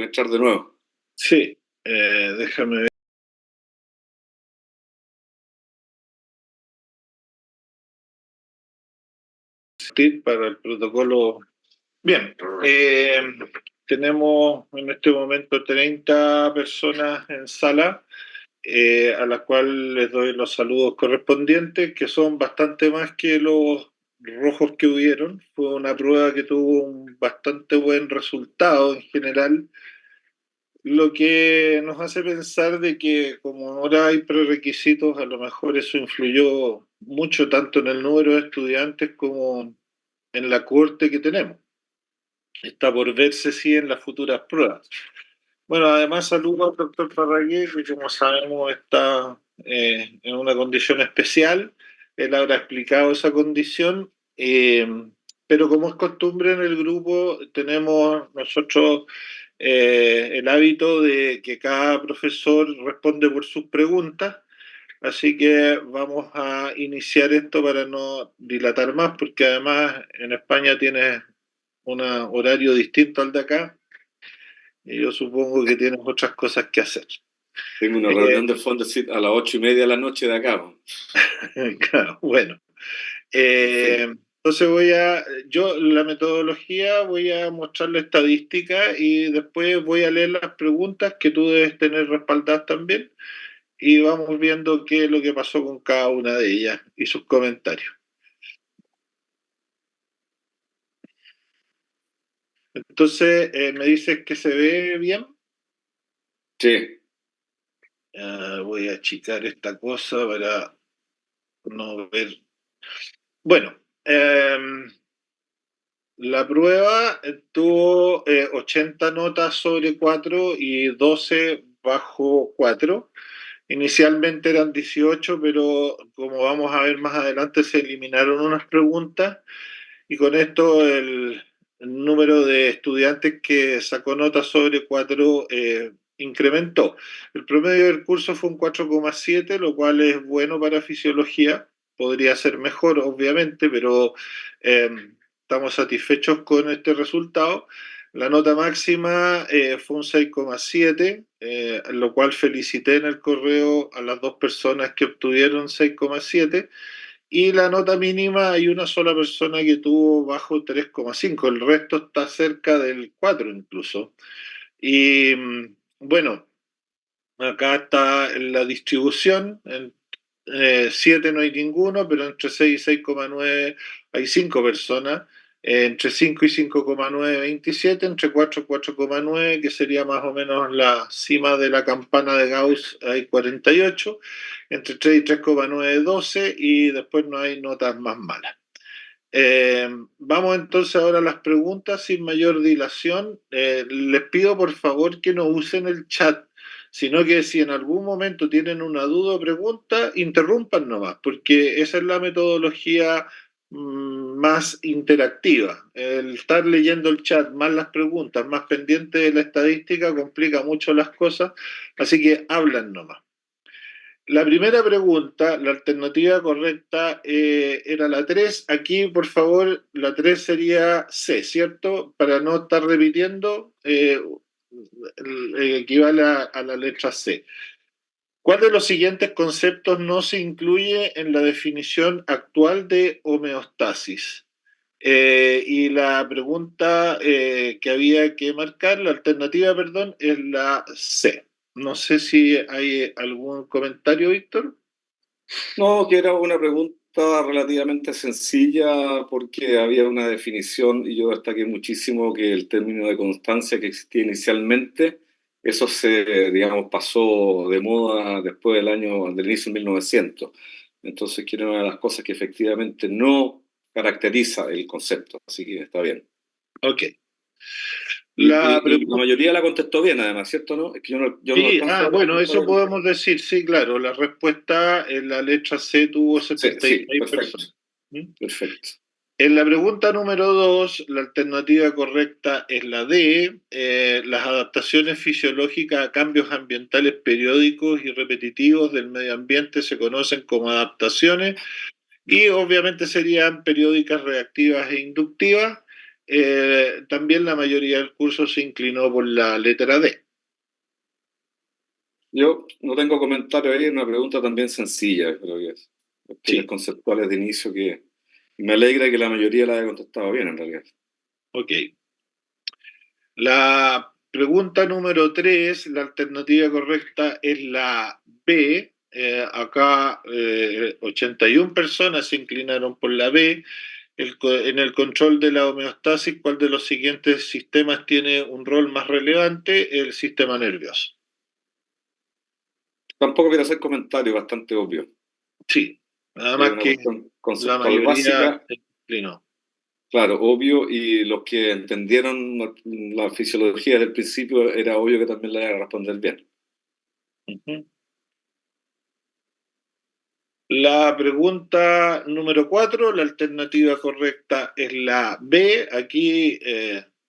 entrar de nuevo. Sí, déjame ver. Para el protocolo. Bien, tenemos en este momento 30 personas en sala, a las cuales les doy los saludos correspondientes, que son bastante más que los rojos que hubieron. Fue una prueba que tuvo un bastante buen resultado en general, lo que nos hace pensar de que como ahora hay prerequisitos, a lo mejor eso influyó mucho tanto en el número de estudiantes como en la cohorte que tenemos. Está por verse si en las futuras pruebas. Bueno, además saludo al doctor Parragué, que como sabemos está en una condición especial. Él habrá explicado esa condición, pero como es costumbre en el grupo, tenemos nosotros el hábito de que cada profesor responde por sus preguntas. Así que vamos a iniciar esto para no dilatar más, porque además en España tiene un horario distinto al de acá y yo supongo que tienes otras cosas que hacer. Tengo una reunión de fondo a las 8:30 de la noche de acá. Claro, bueno. Entonces yo la metodología voy a mostrar la estadística y después voy a leer las preguntas que tú debes tener respaldadas también y vamos viendo qué es lo que pasó con cada una de ellas y sus comentarios. Entonces, ¿me dices que se ve bien? Sí. Voy a achicar esta cosa para no ver. Bueno, la prueba tuvo 80 notas sobre 4 y 12 bajo 4. Inicialmente eran 18, pero como vamos a ver más adelante, se eliminaron unas preguntas y con esto el número de estudiantes que sacó notas sobre 4 incrementó. El promedio del curso fue un 4,7, lo cual es bueno para fisiología. Podría ser mejor, obviamente, pero eh, estamos satisfechos con este resultado. La nota máxima fue un 6,7, lo cual felicité en el correo a las dos personas que obtuvieron 6,7. Y la nota mínima hay una sola persona que tuvo bajo 3,5, el resto está cerca del 4 incluso. Y bueno, acá está la distribución, en 7 no hay ninguno, pero entre 6 y 6,9 hay 5 personas, entre 5 y 5,9 27, entre 4 y 4,9, que sería más o menos la cima de la campana de Gauss, hay 48, entre 3 y 3,9 12 y después no hay notas más malas. Vamos entonces ahora a las preguntas sin mayor dilación. Les pido por favor que no usen el chat, sino que si en algún momento tienen una duda o pregunta, interrumpan nomás, porque esa es la metodología más interactiva. El estar leyendo el chat, más las preguntas, más pendiente de la estadística, complica mucho las cosas, así que hablan nomás. La primera pregunta, la alternativa correcta era la 3. Aquí, por favor, la 3 sería C, ¿cierto? Para no estar repitiendo, equivale a la letra C. ¿Cuál de los siguientes conceptos no se incluye en la definición actual de homeostasis? Y la pregunta que había que marcar, la alternativa, perdón, es la C. No sé si hay algún comentario, Víctor. No, que era una pregunta relativamente sencilla porque había una definición y yo destaqué muchísimo que el término de constancia que existía inicialmente, eso se, digamos, pasó de moda después del inicio de 1900. Entonces, que era una de las cosas que efectivamente no caracteriza el concepto, así que está bien. Ok. Y la mayoría la contestó bien, además, ¿cierto? ¿No? Es que yo no Sí, alcanzo a ver. bueno, eso podemos decir, sí, claro. La respuesta en la letra C tuvo Sí, sí, 76 perfecto, personas. ¿Mm? perfecto. En la pregunta número 2, la alternativa correcta es la D. Las adaptaciones fisiológicas a cambios ambientales periódicos y repetitivos del medio ambiente se conocen como adaptaciones y obviamente serían periódicas, reactivas e inductivas. también la mayoría del curso se inclinó por la letra D. Yo no tengo comentario ahí, es una pregunta también sencilla, creo que es. Cuestiones Sí, conceptuales de inicio que y me alegra que la mayoría la haya contestado bien en realidad. ok. La pregunta número 3, la alternativa correcta es la B. Acá 81 personas se inclinaron por la B. En el control de la homeostasis, ¿cuál de los siguientes sistemas tiene un rol más relevante? El sistema nervioso. Tampoco quiero hacer comentarios, bastante obvio. Sí, nada Es más una que cuestión la conceptual mayoría básica, se inclinó. claro, obvio, y los que entendieron la fisiología desde el principio era obvio que también la iban a responder bien. Ujú. La pregunta número 4, la alternativa correcta es la B. Aquí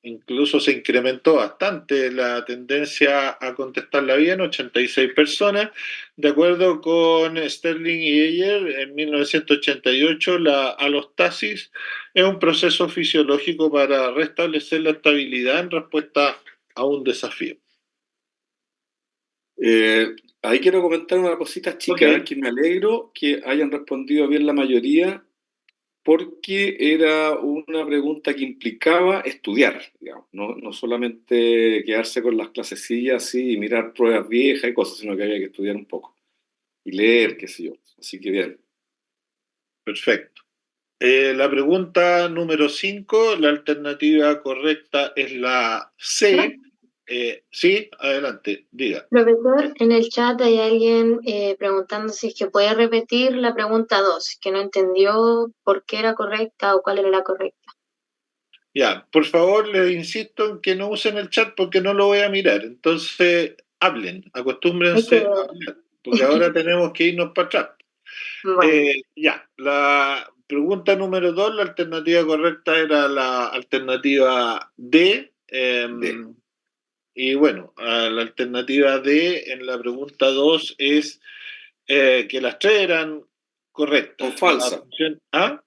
incluso se incrementó bastante la tendencia a contestarla bien, 86 personas. De acuerdo con Sterling y Ayer, en 1988, la alostasis es un proceso fisiológico para restablecer la estabilidad en respuesta a un desafío. Eh, Ahí quiero comentar una cosita Ok. chica, que me alegro que hayan respondido bien la mayoría, porque era una pregunta que implicaba estudiar, digamos, no solamente quedarse con las clasecillas así y mirar pruebas viejas y cosas, sino que había que estudiar un poco y leer, qué sé yo. Así que bien. Perfecto. La pregunta número 5, la alternativa correcta es la C. Sí, adelante, diga. Profesor, en el chat hay alguien preguntando si es que puede repetir la pregunta 2, que no entendió por qué era correcta o cuál era la correcta. Ya, por favor, les insisto en que no usen el chat porque no lo voy a mirar. Entonces, hablen, Hay que acostúmbrense a ver. hablar, porque ahora tenemos que irnos para atrás. Bueno, Ya, la pregunta número 2, la alternativa correcta era la alternativa D. De. Y bueno, la alternativa D en la pregunta 2 es que las tres eran Son correctas. La falsas. opción A,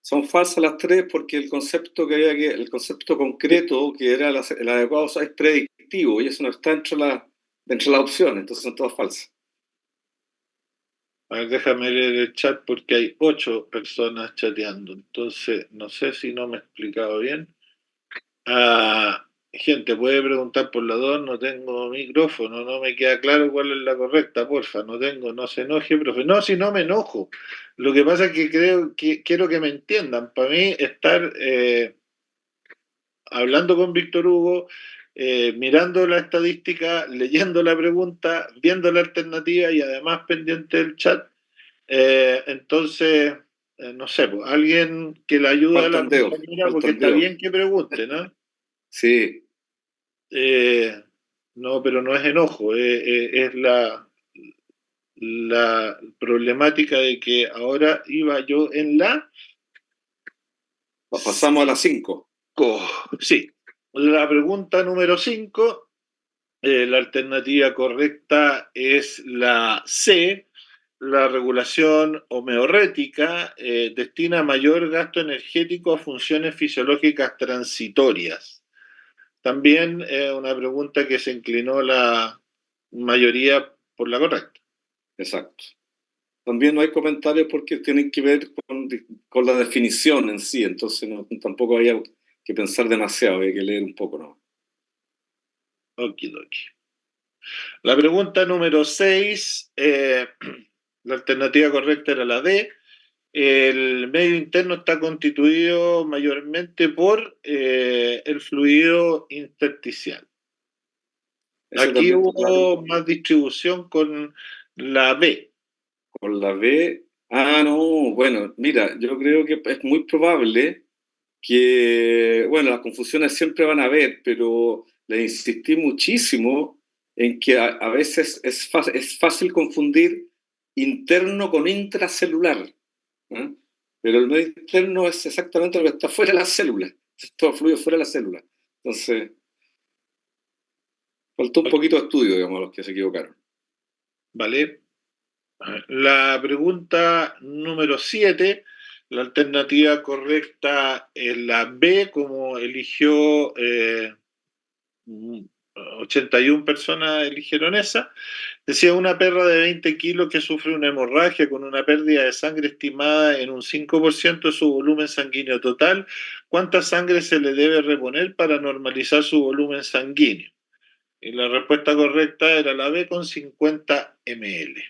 Son falsas las tres porque el concepto el concepto concreto que era el adecuado es predictivo y eso no está dentro de las opciones, entonces son todas falsas. a ver, déjame leer el chat porque hay 8 personas chateando. Entonces, no sé si no me he explicado bien. Gente, puede preguntar por la 2, no tengo micrófono, no me queda claro cuál es la correcta, porfa, no tengo, no se enoje, profe. No, si no me enojo. Lo que pasa es que creo que quiero que me entiendan. Para mí, estar hablando con Víctor Hugo, mirando la estadística, leyendo la pregunta, viendo la alternativa y además pendiente del chat. Entonces, no sé, pues, alguien que le ayude a la Faltan dedos, compañera, porque faltan está dedos. bien que pregunte, ¿no? Sí, Eh, no, pero no es enojo, es la problemática de que ahora iba yo en la pasamos a las 5. Sí, la pregunta número 5, la alternativa correcta es la C. La regulación homeorrética destina mayor gasto energético a funciones fisiológicas transitorias. También una pregunta que se inclinó la mayoría por la correcta. Exacto. También no hay comentarios porque tienen que ver con la definición en sí, entonces tampoco había que pensar demasiado, hay que leer un poco, ¿no? Okidoki. La pregunta número 6, la alternativa correcta era la D. El medio interno está constituido mayormente por el fluido intersticial. Eso Aquí también está claro. hubo más distribución con la B. Con la B, no, bueno, mira, yo creo que es muy probable que, bueno, las confusiones siempre van a haber, pero le insistí muchísimo en que a veces es fácil confundir interno con intracelular, ¿eh? Pero el medio interno es exactamente lo que está fuera de la célula, es todo fluido fuera de la célula. Entonces, faltó un poquito de estudio, digamos, a los que se equivocaron. ¿Vale? La pregunta número 7, La alternativa correcta es la B, como eligió 81 personas eligieron esa. Decía, una perra de 20 kilos que sufre una hemorragia con una pérdida de sangre estimada en un 5% de su volumen sanguíneo total. ¿Cuánta sangre se le debe reponer para normalizar su volumen sanguíneo? Y la respuesta correcta era la B, con 50 ml.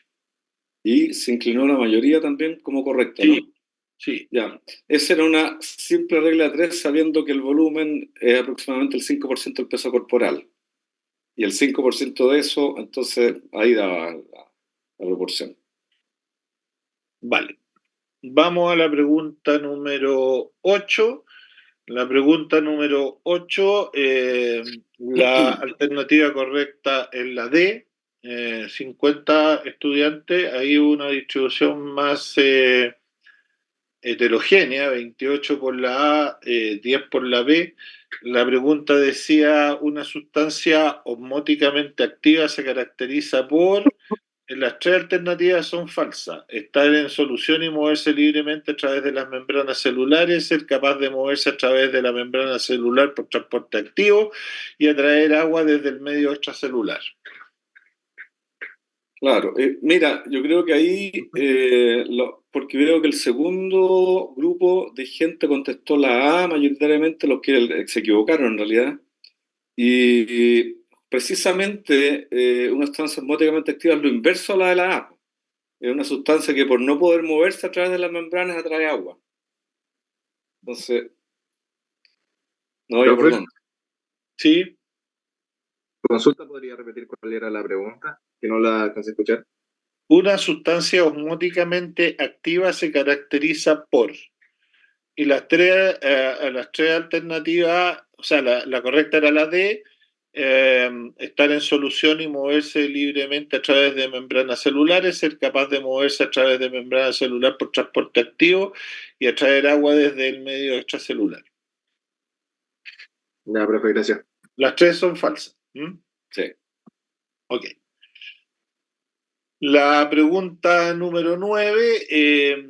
Y se inclinó la mayoría también como correcta, ¿no? Sí, sí. Ya. Esa era una simple regla 3, sabiendo que el volumen es aproximadamente el 5% del peso corporal. Y el 5% de eso, entonces ahí daba la proporción. Vale. Vamos a la pregunta número 8. La pregunta número 8, la alternativa correcta es la D, 50 estudiantes, hay una distribución más heterogénea, 28 por la A, 10 por la B. La pregunta decía, una sustancia osmóticamente activa se caracteriza por... Las tres alternativas son falsas. Estar en solución y moverse libremente a través de las membranas celulares, ser capaz de moverse a través de la membrana celular por transporte activo y atraer agua desde el medio extracelular. Claro, mira, yo creo que ahí, porque veo que el segundo grupo de gente contestó la A, mayoritariamente los que se equivocaron en realidad, y precisamente una sustancia osmóticamente activa es lo inverso a la de la A. Es una sustancia que por no poder moverse a través de las membranas atrae agua. Entonces, no, yo perdón. Sí. ¿Consulta podría repetir cuál era la pregunta? Que no la alcancé a escuchar. Una sustancia osmóticamente activa se caracteriza por... Y las tres alternativas, o sea, la correcta era la D, estar en solución y moverse libremente a través de membranas celulares, ser capaz de moverse a través de membrana celular por transporte activo y atraer agua desde el medio extracelular. Ya, profe, gracias. Las tres son falsas. Sí. Ok. La pregunta número 9,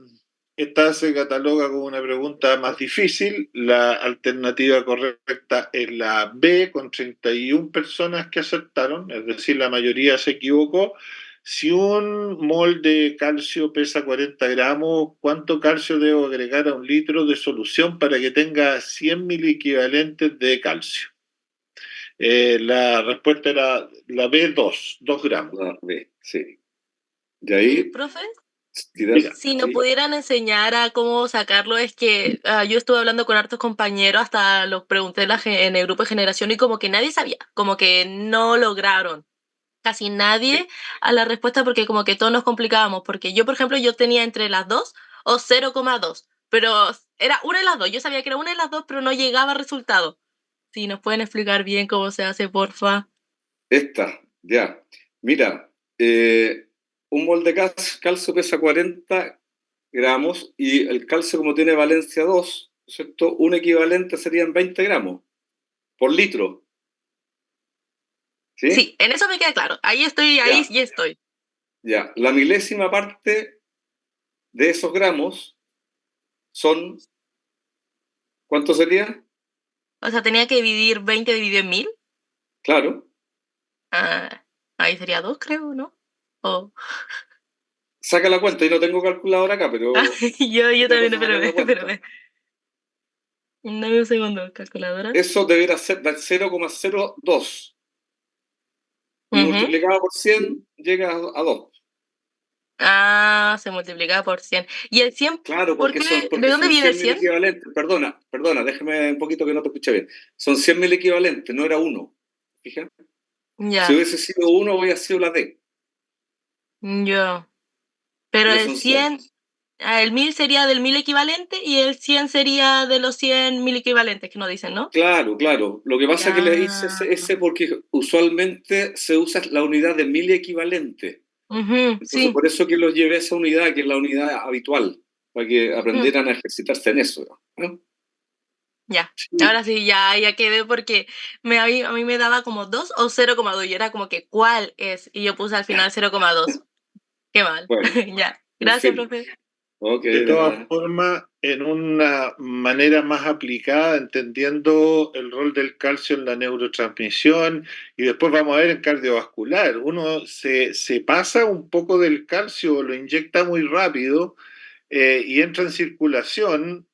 esta se cataloga como una pregunta más difícil. La alternativa correcta es la B, con 31 personas que acertaron, es decir, la mayoría se equivocó. Si un mol de calcio pesa 40 gramos, ¿cuánto calcio debo agregar a un litro de solución para que tenga 100 miliequivalentes de calcio? La respuesta era la B, 2 gramos. La B, sí. De ahí... ¿Profe? Tirar, si nos pudieran enseñar a cómo sacarlo, es que yo estuve hablando con hartos compañeros, hasta los pregunté en el grupo de generación y como que nadie sabía, como que no lograron casi nadie a la respuesta porque como que todos nos complicábamos, porque yo, por ejemplo, yo tenía entre las 2 o 0,2, pero era una de las dos, yo sabía que era una de las dos, pero no llegaba al resultado. Si nos pueden explicar bien cómo se hace, porfa. Ya. Mira, un mol de calcio pesa 40 gramos y el calcio, como tiene valencia 2, ¿cierto? Un equivalente serían 20 gramos por litro. ¿Sí? Sí, en eso me queda claro. Ahí estoy, ahí ya estoy. Ya, la milésima parte de esos gramos son... ¿Cuánto sería? O sea, tenía que dividir 20 dividido en 1000. Claro. Ahí sería 2, creo, ¿no? Saca la cuenta, y no tengo calculadora acá, pero... yo también, espérame. Dame un segundo, calculadora. Eso debería ser 0,02. Y multiplicado por 100 llega a 2. Se multiplicaba por 100. ¿Y el 100? Claro, porque ¿De dónde viene el 100? Equivalentes. Perdona, déjame un poquito que no te escuché bien. Son 100.000 equivalentes, no era 1. Fíjate. Ya. Si hubiese sido 1, hubiera sido la D. Ya. Pero el 100, el 1000 sería del 1000 equivalente y el 100 sería de los 100.000 equivalentes que nos dicen, ¿no? Claro. Lo que pasa es que le hice ese porque usualmente se usa la unidad de 1000 equivalente. Entonces, por eso que los llevé a esa unidad, que es la unidad habitual, para que aprendieran a ejercitarse en eso, ¿no? Ya, ahora sí, ya quedé porque a mí me daba como 2 o 0,2 y era como que ¿cuál es? Y yo puse al final 0,2. Qué mal. Bueno, ya, gracias, profe. Okay, de todas formas, en una manera más aplicada, entendiendo el rol del calcio en la neurotransmisión, y después vamos a ver en cardiovascular. Uno se pasa un poco del calcio, lo inyecta muy rápido y entra en circulación,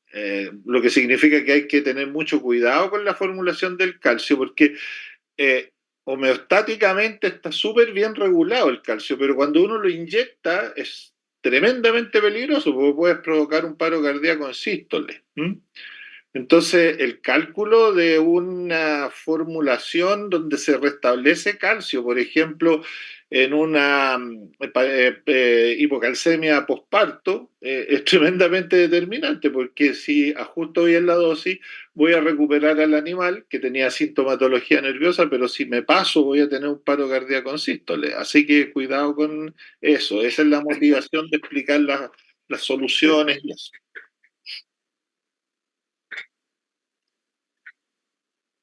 lo que significa que hay que tener mucho cuidado con la formulación del calcio, porque homeostáticamente está súper bien regulado el calcio, pero cuando uno lo inyecta es tremendamente peligroso porque puedes provocar un paro cardíaco en sístole. Entonces, el cálculo de una formulación donde se restablece calcio, por ejemplo, en una hipocalcemia posparto, es tremendamente determinante, porque si ajusto bien la dosis, voy a recuperar al animal que tenía sintomatología nerviosa, pero si me paso, voy a tener un paro cardíaco en sístole. Así que cuidado con eso. Esa es la motivación de explicar las soluciones y eso.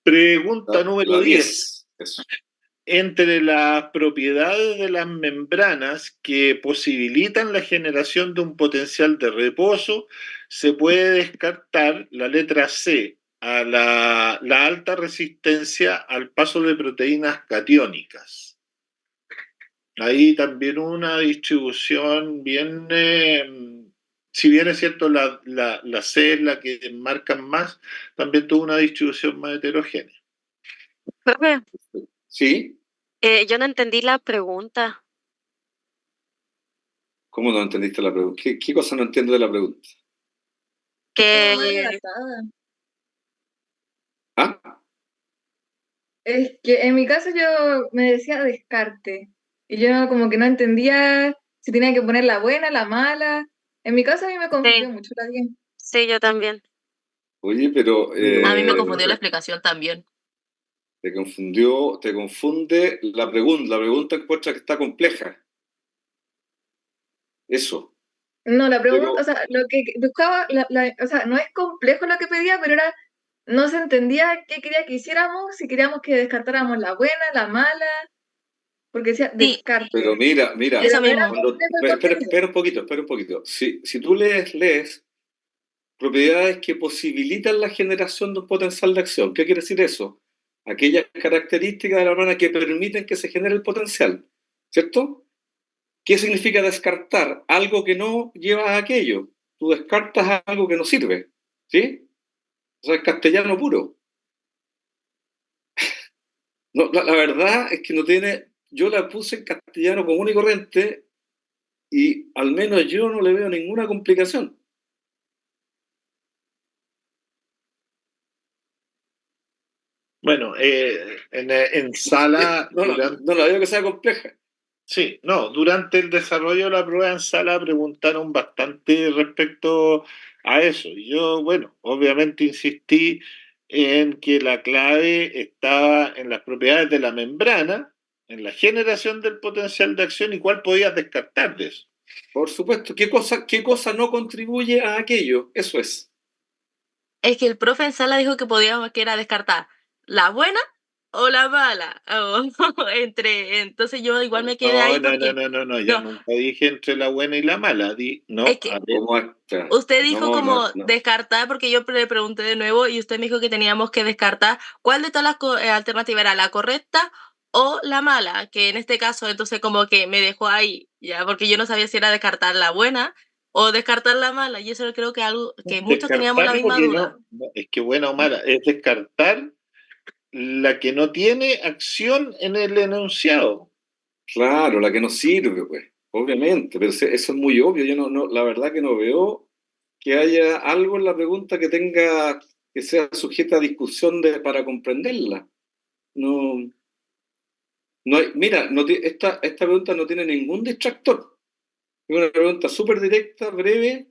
Pregunta número 10. Eso. Entre las propiedades de las membranas que posibilitan la generación de un potencial de reposo, se puede descartar la letra C, a la alta resistencia al paso de proteínas catiónicas. Ahí también una distribución bien, si bien es cierto la C es la que marcan más, también tuvo una distribución más heterogénea. Profe, ¿Sí? yo no entendí la pregunta. ¿Cómo no entendiste la pregunta? ¿Qué cosa no entiendo de la pregunta? Que ¿Ah? Es que en mi caso yo me decía descarte. Y yo como que no entendía si tenía que poner la buena, la mala. En mi caso a mí me confundió sí, mucho la bien. sí, yo también. Oye, pero A mí me confundió la explicación también. te confunde la pregunta encuentra que está compleja. Eso. No, la pregunta, Pero, o sea, lo que buscaba, o sea, no es complejo lo que pedía, pero era, no se entendía qué quería que hiciéramos, si queríamos que descartáramos la buena, la mala, porque decía Sí, descarte. pero mira, eso Pero no era mismo. complejo el espera, contenido. espera un poquito. Si tú lees propiedades que posibilitan la generación de un potencial de acción, ¿qué quiere decir eso? Aquellas características de la membrana que permiten que se genere el potencial, ¿cierto? ¿Qué significa descartar? Algo que no lleva a aquello. Tú descartas algo que no sirve, ¿sí? O sea, es castellano puro. No, la verdad es que no tiene, yo la puse en castellano común y corriente y al menos yo no le veo ninguna complicación. Bueno, en sala, No la veo que sea compleja. sí, no, durante el desarrollo de la prueba en sala preguntaron bastante respecto a eso. Y yo, bueno, obviamente insistí en que la clave estaba en las propiedades de la membrana, en la generación del potencial de acción y cuál podías descartar de eso. Por supuesto, qué cosa no contribuye a aquello? Eso es. Es que el profe en sala dijo que era descartar la buena o la mala. Entonces yo igual me quedé ahí porque No, yo no, nunca dije entre la buena y la mala. es No, que a ver, ¿Cómo está? usted dijo como No. descartar, porque yo le pregunté de nuevo y usted me dijo que teníamos que descartar cuál de todas las alternativas era la correcta o la mala, que en este caso entonces como que me dejó ahí, ya, porque yo no sabía si era descartar la buena o descartar la mala, y eso creo que es algo que muchos teníamos descartar la lo misma que duda. no, es que buena o mala, es descartar la que no tiene acción en el enunciado. Claro, la que no sirve, pues, obviamente, pero eso es muy obvio. Yo la verdad que no veo que haya algo en la pregunta que sea sujeta a discusión para comprenderla. No, no hay, mira, esta pregunta no tiene ningún distractor. Es una pregunta súper directa, breve,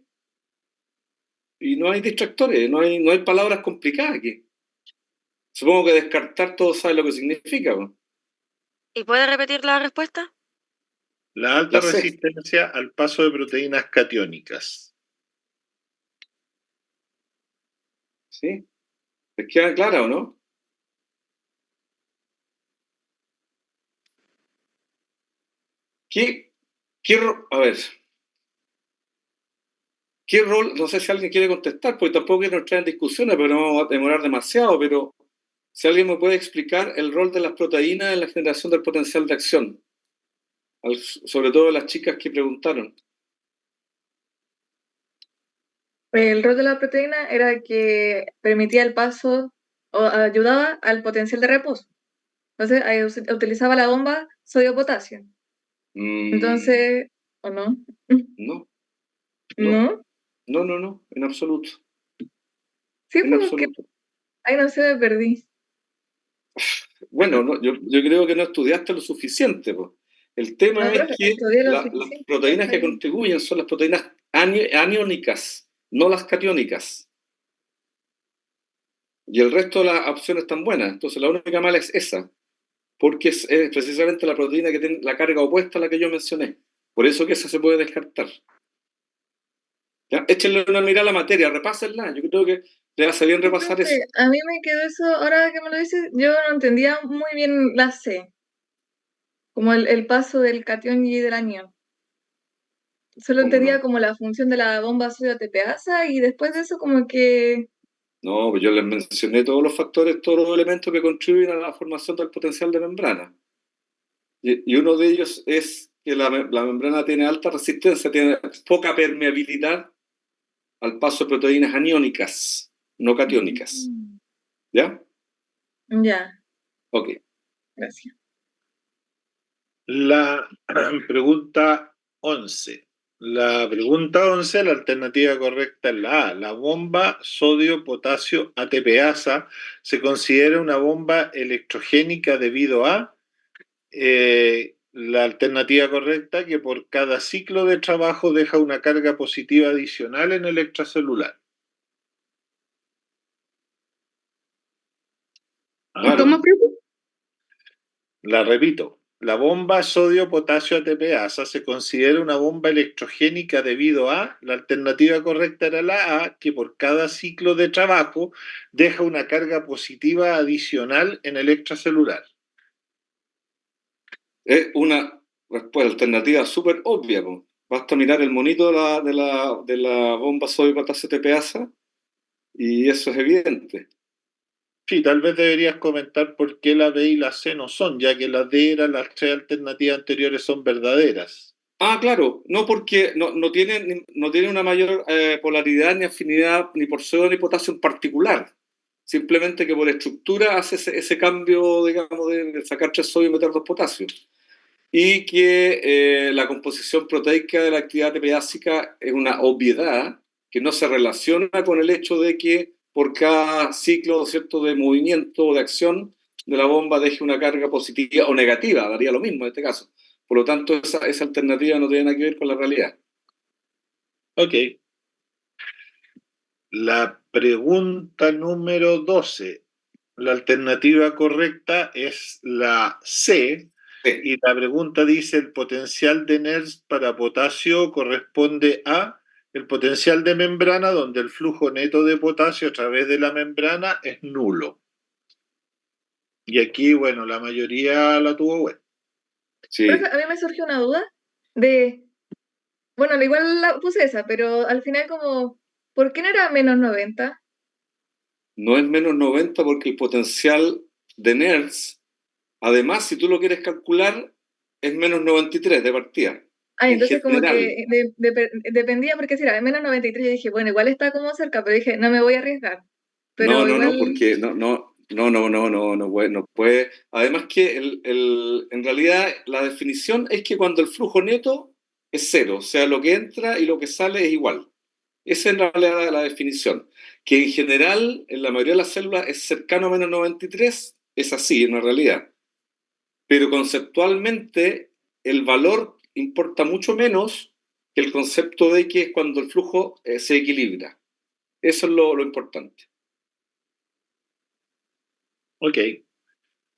y no hay distractores, no hay palabras complicadas aquí. Supongo que descartar todo sabe lo que significa, pues. ¿Y puede repetir la respuesta? La alta La sé, resistencia al paso de proteínas catiónicas. ¿sí? ¿Les queda clara o no? A ver, ¿Qué rol? No sé si alguien quiere contestar, porque tampoco quiero entrar en discusiones, pero no vamos a demorar demasiado, pero si alguien me puede explicar el rol de las proteínas en la generación del potencial de acción, sobre todo las chicas que preguntaron. El rol de la proteína era que permitía el paso o ayudaba al potencial de reposo. Entonces, ahí utilizaba la bomba sodio-potasio. Entonces, ¿o no? No, ¿No? no, en absoluto. Sí, En porque absoluto. ahí no se me perdí. Bueno, no, yo creo que no estudiaste lo suficiente, pues. El tema No, es profe, que estudié lo las suficiente. proteínas Está que bien. contribuyen son las proteínas aniónicas, no las catiónicas. Y el resto de las opciones están buenas. Entonces la única mala es esa, porque es precisamente la proteína que tiene la carga opuesta a la que yo mencioné. Por eso que esa se puede descartar. ¿Ya? Échenle una mirada a la materia, repásenla. Yo creo que le hace bien Sí, repasar profe, eso. a mí me quedó eso, ahora que me lo dices, yo no entendía muy bien la C, como el paso del catión y del anión. Solo ¿Cómo entendía no? como la función de la bomba sodio-ATPasa y después de eso como que... No, pues yo les mencioné todos los factores, todos los elementos que contribuyen a la formación del potencial de membrana. Y uno de ellos es que la membrana tiene alta resistencia, tiene poca permeabilidad al paso de proteínas aniónicas, no catiónicas. ¿Ya? Ya, Ok. gracias. La pregunta 11. La pregunta 11, la alternativa correcta es la A. La bomba sodio-potasio ATPasa se considera una bomba electrogénica debido a la alternativa correcta que por cada ciclo de trabajo deja una carga positiva adicional en el extracelular. Claro. ¿Cómo, profe? La repito. La bomba sodio-potasio ATPasa se considera una bomba electrogénica debido a, la alternativa correcta era la A, que por cada ciclo de trabajo deja una carga positiva adicional en el extracelular. Es una respuesta alternativa súper obvia, po. Basta mirar el monito de la bomba sodio potasio TPasa y eso es evidente. Sí, tal vez deberías comentar por qué la B y la C no son, ya que las D eran las tres alternativas anteriores son verdaderas. Ah, claro, no porque no tiene una mayor polaridad ni afinidad ni por sodio ni potasio en particular. Simplemente que por estructura hace ese cambio, digamos, de sacar 3 sodio y meter 2 potasio. Y que la composición proteica de la actividad tepeásica es una obviedad que no se relaciona con el hecho de que por cada ciclo, ¿cierto?, de movimiento o de acción de la bomba deje una carga positiva o negativa, daría lo mismo en este caso. Por lo tanto, esa alternativa no tiene nada que ver con la realidad. Ok. La pregunta número 12. La alternativa correcta es la C. Sí. Y la pregunta dice, el potencial de Nernst para potasio corresponde a el potencial de membrana, donde el flujo neto de potasio a través de la membrana es nulo. Y aquí, bueno, la mayoría la tuvo buena. Sí. Profe, a mí me surgió una duda de... Bueno, igual la puse esa, pero al final como... ¿Por qué no era menos 90? No es menos 90 porque el potencial de Nernst, además, si tú lo quieres calcular, es menos 93 de partida. Ah, En entonces como general. que dependía, porque si era menos 93, yo dije, bueno, igual está como cerca, pero dije, no me voy a arriesgar. Pero igual... Porque no puede. Además que en realidad la definición es que cuando el flujo neto es cero, o sea, lo que entra y lo que sale es igual. Esa es en realidad la definición. Que en general, en la mayoría de las células es cercano a menos 93, es así en la realidad. Pero conceptualmente el valor importa mucho menos que el concepto de que es cuando el flujo se equilibra. Eso es lo importante. Ok.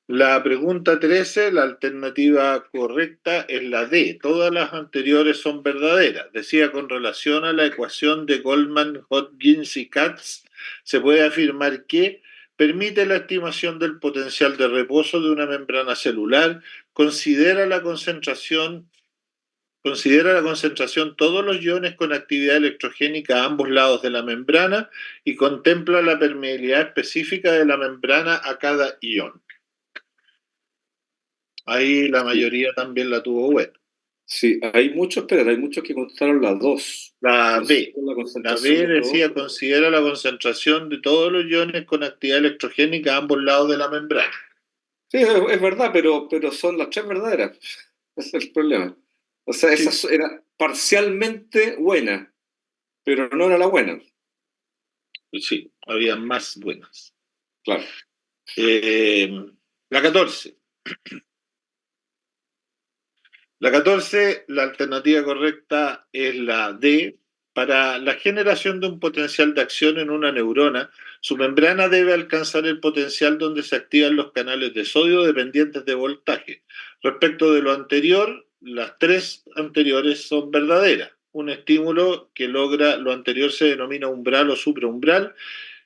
La pregunta 13, la alternativa correcta es la D. Todas las anteriores son verdaderas. Decía, con relación a la ecuación de Goldman, Hodgins y Katz, se puede afirmar que permite la estimación del potencial de reposo de una membrana celular, considera la concentración considera la concentración todos los iones con actividad electrogénica a ambos lados de la membrana y contempla la permeabilidad específica de la membrana a cada ion. Ahí la mayoría también la tuvo buena. Sí, hay muchos que contestaron las dos. La B. La La concentración B de decía, todos. considera la concentración de todos los iones con actividad electrogénica a ambos lados de la membrana. Sí, es verdad, pero son las tres verdaderas. Ese es el problema. O sea, Sí. esa era parcialmente buena, pero no era la buena. Sí, había más buenas. Claro. La 14. La 14, la alternativa correcta es la D. Para la generación de un potencial de acción en una neurona, su membrana debe alcanzar el potencial donde se activan los canales de sodio dependientes de voltaje. Respecto de lo anterior, las tres anteriores son verdaderas. Un estímulo que logra lo anterior se denomina umbral o supraumbral.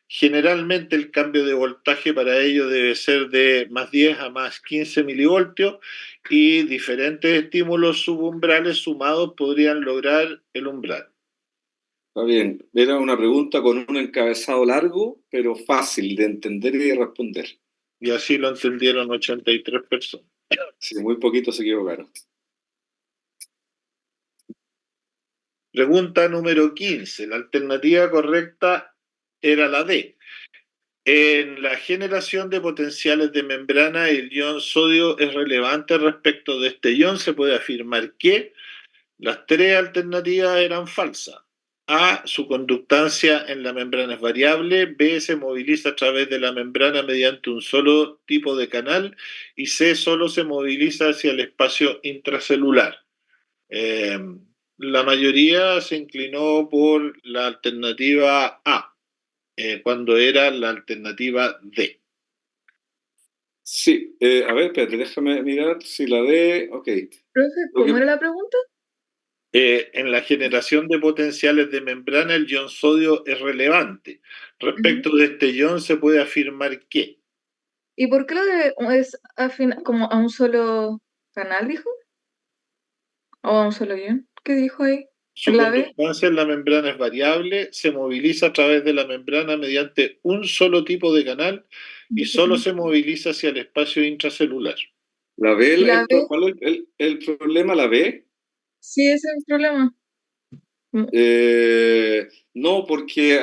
Generalmente el cambio de voltaje para ello debe ser de más 10 a más 15 milivoltios y diferentes estímulos subumbrales sumados podrían lograr el umbral. Está bien. Era una pregunta con un encabezado largo, pero fácil de entender y de responder. Y así lo entendieron 83 personas. Sí, muy poquitos se equivocaron. Pregunta número 15. La alternativa correcta era la D. En la generación de potenciales de membrana, el ion sodio es relevante respecto de este ion. Se puede afirmar que las tres alternativas eran falsas. A, su conductancia en la membrana es variable. B, se moviliza a través de la membrana mediante un solo tipo de canal. Y C, solo se moviliza hacia el espacio intracelular. La mayoría se inclinó por la alternativa A, cuando era la alternativa D. Sí, a ver, espérate, déjame mirar si la D. Ok. Profe, ¿cómo era la pregunta? En la generación de potenciales de membrana, el ion sodio es relevante. Respecto de este ion, se puede afirmar que ¿Y por qué lo de es como a un solo canal, dijo? ¿O a un solo ion? ¿Qué dijo ahí? su ¿En la B? conductancia en la membrana es variable, se moviliza a través de la membrana mediante un solo tipo de canal y solo se moviliza hacia el espacio intracelular. ¿La B? ¿Y la B? ¿Cuál es el problema? ¿La B? Sí, ese es el problema. No, porque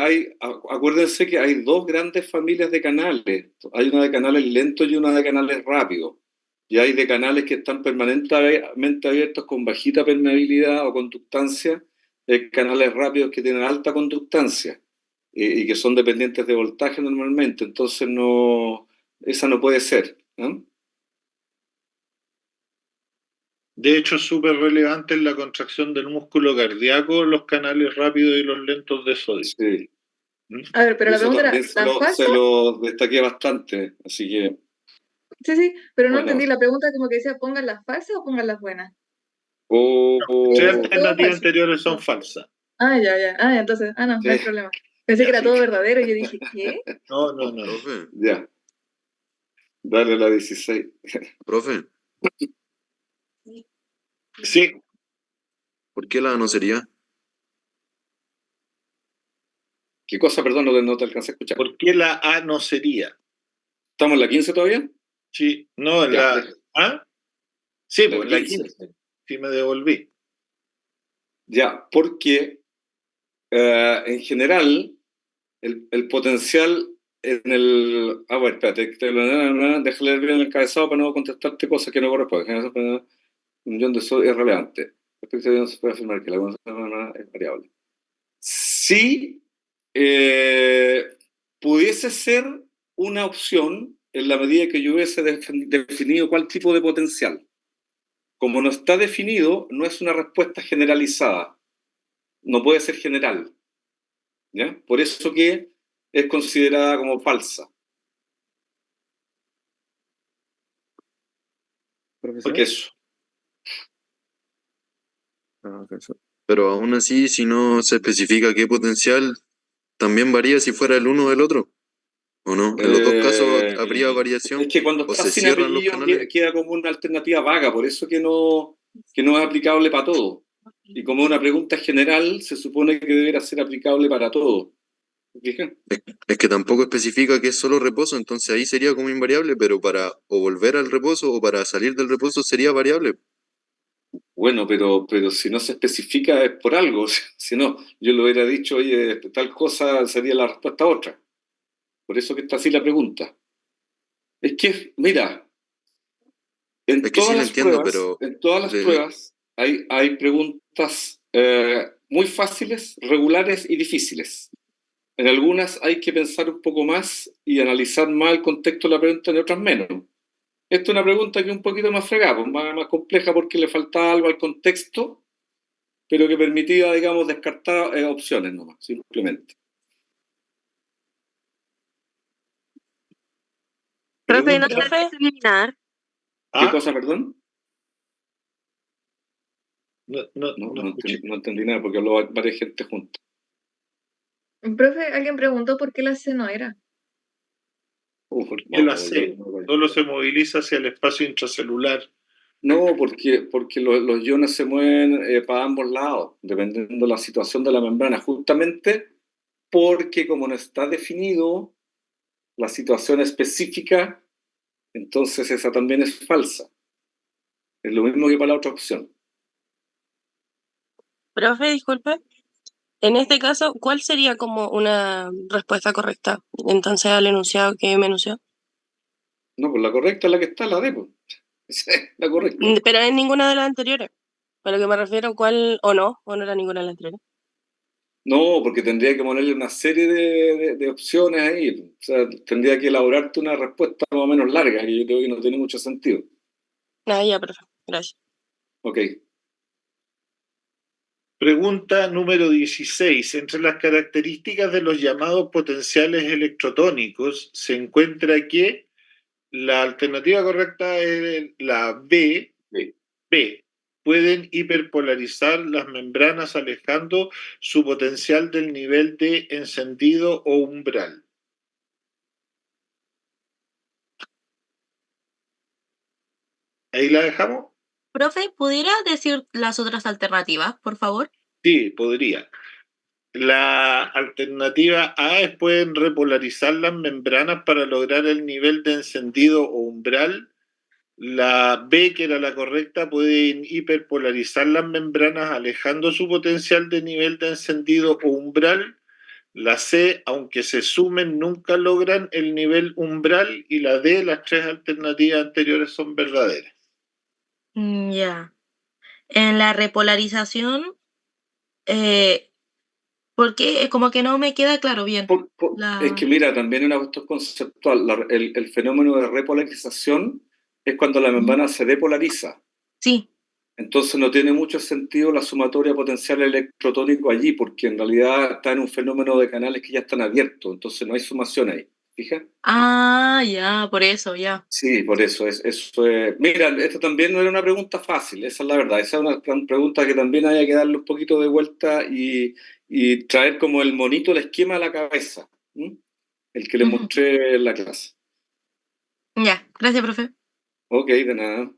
acuérdense que hay dos grandes familias de canales. Hay una de canales lentos y una de canales rápidos. Y hay de canales que están permanentemente abiertos con bajita permeabilidad o conductancia, canales rápidos que tienen alta conductancia y que son dependientes de voltaje normalmente. Entonces, esa no puede ser, ¿no? De hecho, es súper relevante en la contracción del músculo cardíaco los canales rápidos y los lentos de sodio. Sí. A ver, pero la Eso pregunta era, también ¿la falsa? se lo destaqué bastante, así que... Sí, pero no Bueno. entendí. La pregunta como que decía, ¿pongan las falsas o pongan las buenas? Tres Todo alternativas falso. anteriores son falsas. Ya. Entonces, no Sí. hay problema. Pensé que era todo verdadero y yo dije, ¿qué? No. Profe, Ya. Dale la 16. profe, Sí, ¿por qué la no sería? ¿Qué cosa? Perdón, no te alcancé a escuchar. ¿por qué la A no sería? ¿Estamos en la 15 todavía? Sí, no, en Ya, la ¿Ah? Sí, en pues la en la 15. 15. Sí, me devolví. Ya, porque en general el potencial en el... Bueno, espérate, déjale leer bien el encabezado para no contestarte cosas que no corresponden. Un ion de sodio es relevante. Respecto a ion se puede afirmar que la concentración es variable. Sí, pudiese ser una opción en la medida que yo hubiese definido cuál tipo de potencial. Como no está definido, no es una respuesta generalizada. No puede ser general. ¿Ya? Por eso que es considerada como falsa. Porque eso. Pero aún así, si no se especifica qué potencial, también varía si fuera el uno o el otro. ¿O no? En los dos casos habría variación. Es que cuando ¿O está se sin cierran los apellido canales? queda como una alternativa vaga, por eso que no es aplicable para todo. Y como una pregunta general, se supone que debería ser aplicable para todo. ¿Fíjate? Es que tampoco especifica que es solo reposo, entonces ahí sería como invariable, pero para o volver al reposo o para salir del reposo sería variable. Bueno, pero si no se especifica es por algo. Si no, yo le hubiera dicho, oye, tal cosa sería la respuesta a otra. Por eso que está así la pregunta. Es que, mira, Es que sí lo entiendo, pero en todas las de- pruebas hay preguntas muy fáciles, regulares y difíciles. En algunas hay que pensar un poco más y analizar más el contexto de la pregunta, en otras menos. Esta es una pregunta que es un poquito más fregada, pues, más compleja porque le faltaba algo al contexto, pero que permitía, digamos, descartar opciones nomás, simplemente. Profe, ¿no se Pregunta. puede eliminar? ¿Qué ¿Ah? cosa, perdón? No escuché. No entendí nada porque habló varias gente juntas. Profe, alguien preguntó por qué la C no era. ¿Por qué la C solo se moviliza hacia el espacio intracelular? No, porque los iones se mueven para ambos lados, dependiendo de la situación de la membrana, justamente porque como no está definido la situación específica, entonces esa también es falsa. Es lo mismo que para la otra opción. Profe, disculpe. En este caso, ¿cuál sería como una respuesta correcta? Entonces, al enunciado que me enunció. No, pues la correcta es la que está, la D, pues. Esa es la correcta. Pero en ninguna de las anteriores. A lo que me refiero, ¿cuál o no era ninguna de las anteriores? No, porque tendría que ponerle una serie de opciones ahí. O sea, tendría que elaborarte una respuesta más o menos larga, que yo creo que no tiene mucho sentido. Ah, ya, perfecto. Gracias. Ok. Pregunta número 16. Entre las características de los llamados potenciales electrotónicos se encuentra que la alternativa correcta es la B. Sí. B. Pueden hiperpolarizar las membranas alejando su potencial del nivel de encendido o umbral. ¿Ahí la dejamos? Profe, ¿pudiera decir las otras alternativas, por favor? Sí, podría. La alternativa A es pueden repolarizar las membranas para lograr el nivel de encendido o umbral. La B, que era la correcta, pueden hiperpolarizar las membranas alejando su potencial de nivel de encendido o umbral. La C, aunque se sumen, nunca logran el nivel umbral. Y la D, las tres alternativas anteriores son verdaderas. Ya. En la repolarización, porque es como que no me queda claro bien. Es que mira, también una cuestión conceptual. El fenómeno de repolarización es cuando la membrana se depolariza. Sí. Entonces no tiene mucho sentido la sumatoria potencial electrotónico allí, porque en realidad está en un fenómeno de canales que ya están abiertos, entonces no hay sumación ahí. ¿Fija? Ah, ya, por eso, ya. Sí, por eso. Eso es. Mira, esto también no era una pregunta fácil, esa es la verdad. Esa es una pregunta que también haya que darle un poquito de vuelta y traer como el monito, el esquema a la cabeza, ¿m? El que le mostré en la clase. Ya, gracias, profe. Ok, de nada.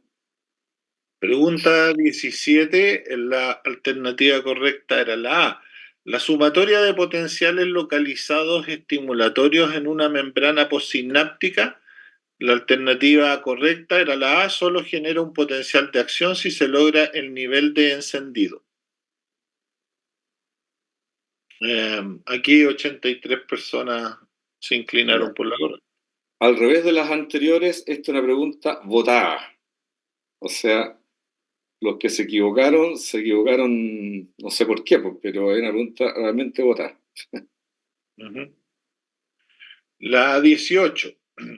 Pregunta 17, la alternativa correcta era la A. La sumatoria de potenciales localizados estimulatorios en una membrana postsináptica, la alternativa correcta era la A, solo genera un potencial de acción si se logra el nivel de encendido. Aquí 83 personas se inclinaron por la correcta. Al revés de las anteriores, esta es una pregunta votada. O sea, los que se equivocaron, no sé por qué, pues, pero es una pregunta realmente votada. La 18.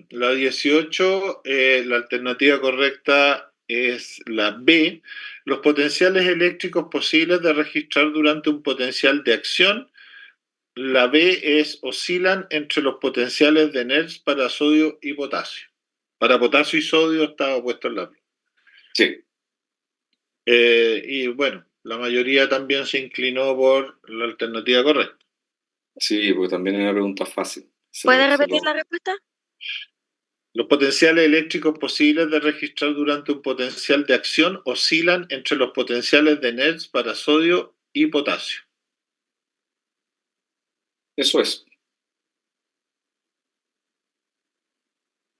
La 18, la alternativa correcta es la B. Los potenciales eléctricos posibles de registrar durante un potencial de acción. La B es oscilan entre los potenciales de Nernst para sodio y potasio. Para potasio y sodio está opuesto en la B. Sí. Y bueno, la mayoría también se inclinó por la alternativa correcta. Sí, porque también es una pregunta fácil. ¿Puede repetir la respuesta? Los potenciales eléctricos posibles de registrar durante un potencial de acción oscilan entre los potenciales de Nernst para sodio y potasio. Eso es.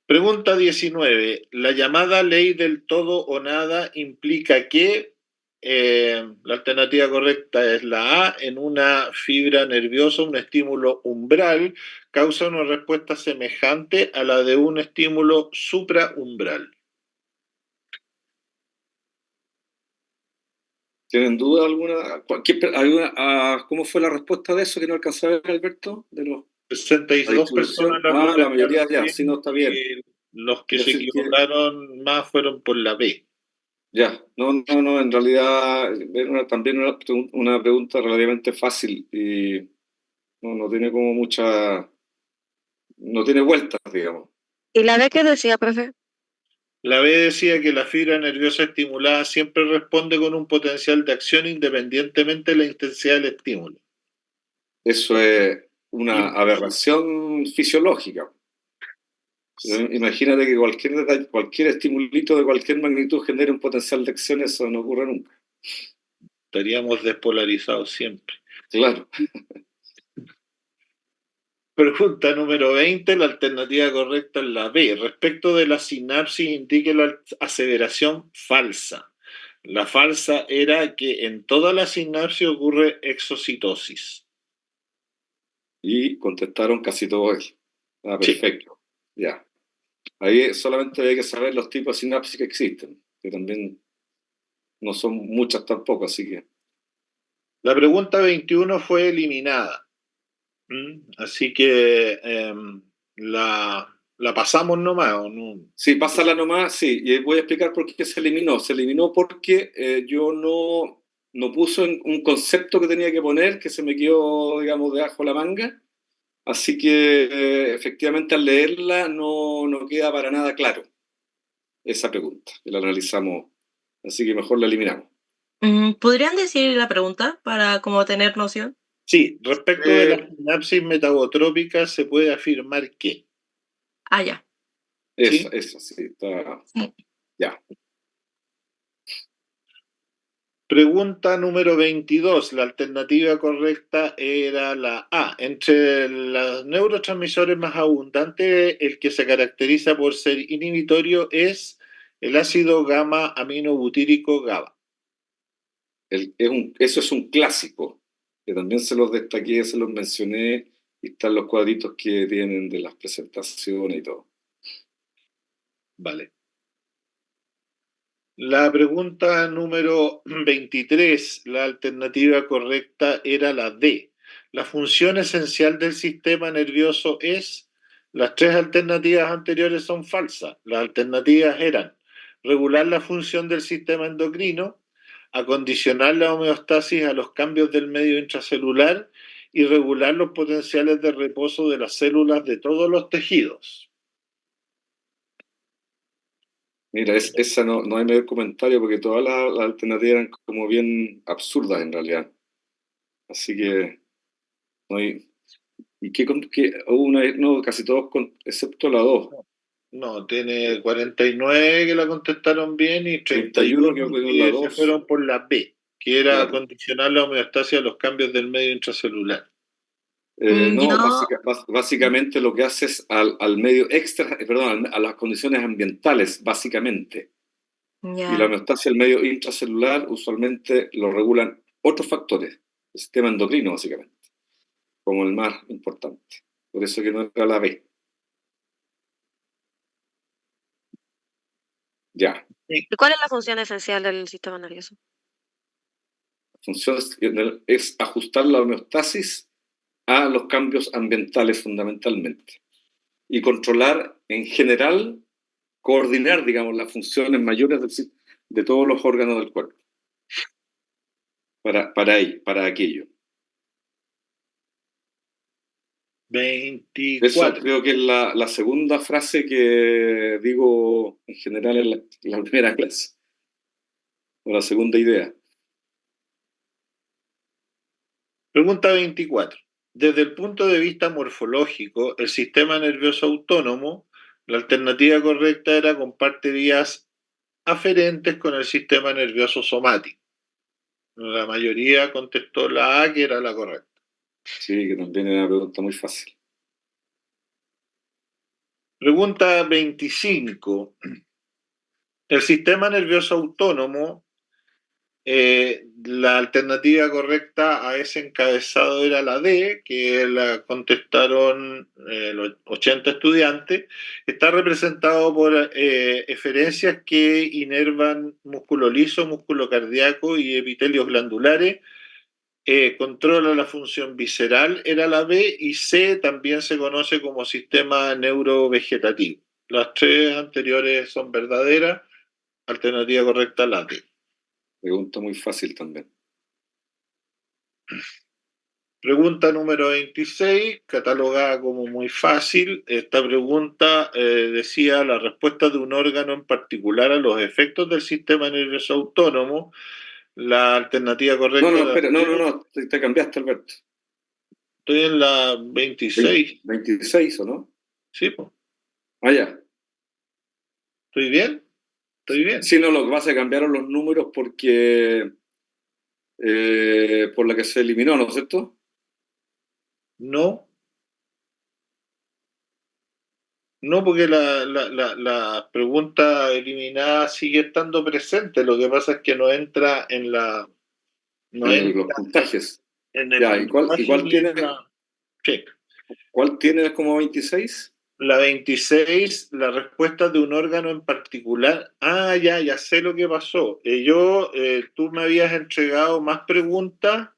Pregunta 19. La llamada ley del todo o nada implica que la alternativa correcta es la A. En una fibra nerviosa, un estímulo umbral causa una respuesta semejante a la de un estímulo supraumbral. ¿Tienen duda alguna? ¿Cómo fue la respuesta de eso que no alcanzó a ver, Alberto? De los 62 personas la mayoría ya, sí, no está bien. Y los que Es se decir, equivocaron más fueron por la B. Ya, no, en realidad también una pregunta relativamente fácil y no tiene como no tiene vueltas, digamos. ¿Y la B qué decía, profe? La B decía que la fibra nerviosa estimulada siempre responde con un potencial de acción independientemente de la intensidad del estímulo. Eso es una aberración fisiológica. Imagínate que cualquier estimulito de cualquier magnitud genere un potencial de acción, eso no ocurre nunca. Estaríamos despolarizados siempre. Claro. Pregunta número 20, la alternativa correcta es la B. Respecto de la sinapsis, indique la aseveración falsa. La falsa era que en toda la sinapsis ocurre exocitosis. Y contestaron casi todos. Perfecto. Sí. Ya. Ahí solamente hay que saber los tipos de sinapsis que existen, que también no son muchas tampoco, así que... La pregunta 21 fue eliminada. Así que la pasamos nomás, ¿o no? Sí, pásala nomás, sí. Y voy a explicar por qué se eliminó. Se eliminó porque yo no puso un concepto que tenía que poner, que se me quedó, digamos, debajo la manga. Así que efectivamente al leerla no queda para nada claro esa pregunta, que la analizamos. Así que mejor la eliminamos. ¿Podrían decir la pregunta para como tener noción? Sí, respecto de la sinapsis metagotrópica se puede afirmar que... Ya. Eso, sí, está... Sí. Ya. Pregunta número 22. La alternativa correcta era la A. Entre los neurotransmisores más abundantes, el que se caracteriza por ser inhibitorio es el ácido gamma-aminobutírico GABA. Eso es un clásico, que también se los destaqué, se los mencioné, y están los cuadritos que tienen de las presentaciones y todo. Vale. La pregunta número 23, la alternativa correcta era la D. La función esencial del sistema nervioso es... Las tres alternativas anteriores son falsas. Las alternativas eran regular la función del sistema endocrino, acondicionar la homeostasis a los cambios del medio intracelular y regular los potenciales de reposo de las células de todos los tejidos. Mira, esa no hay mayor comentario porque todas las alternativas eran como bien absurdas en realidad. Así que no hay... ¿Y qué hubo no, casi todos, excepto la 2. No, tiene 49 que la contestaron bien y 31 que se fueron por la B, que era Claro. condicionar la homeostasis a los cambios del medio intracelular. Básicamente lo que hace es al medio extra, a las condiciones ambientales, básicamente. Ya. Y la homeostasis del medio intracelular usualmente lo regulan otros factores, el sistema endocrino, básicamente, como el más importante. Por eso que no era la B. Ya. ¿Y cuál es la función esencial del sistema nervioso? La función es ajustar la homeostasis a los cambios ambientales fundamentalmente y controlar en general, coordinar, digamos, las funciones mayores de todos los órganos del cuerpo para aquello. 24. Eso creo que es la segunda frase que digo en general en la primera clase, o la segunda idea. Pregunta 24. Desde el punto de vista morfológico, el sistema nervioso autónomo La alternativa correcta era comparte vías aferentes con el sistema nervioso somático. La mayoría contestó la A, que era la correcta. Sí, que también era una pregunta muy fácil. Pregunta 25. El sistema nervioso autónomo, la alternativa correcta a ese encabezado era la D, que la contestaron los 80 estudiantes. Está representado por eferencias que inervan músculo liso, músculo cardíaco y epitelios glandulares. Controla la función visceral, era la B, y C también se conoce como sistema neurovegetativo. Las tres anteriores son verdaderas. Alternativa correcta, la D. Pregunta muy fácil también. Pregunta número 26, catalogada como muy fácil. Esta pregunta decía la respuesta de un órgano en particular a los efectos del sistema nervioso autónomo. La alternativa correcta... No, espera, no, te cambiaste, Alberto. Estoy en la 26. 26, ¿o no? Sí, pues. Ah, ya. ¿Estoy bien? Estoy bien. Sí, no, lo que pasa es que cambiaron los números porque... por la que se eliminó, ¿no es cierto? No. No, porque la pregunta eliminada sigue estando presente. Lo que pasa es que no entra en la... No entra los puntajes. en el Ya, ¿y cuál tiene? Sí. ¿Cuál tiene como 26? La 26, la respuesta de un órgano en particular. Ah, ya sé lo que pasó. Tú me habías entregado más preguntas.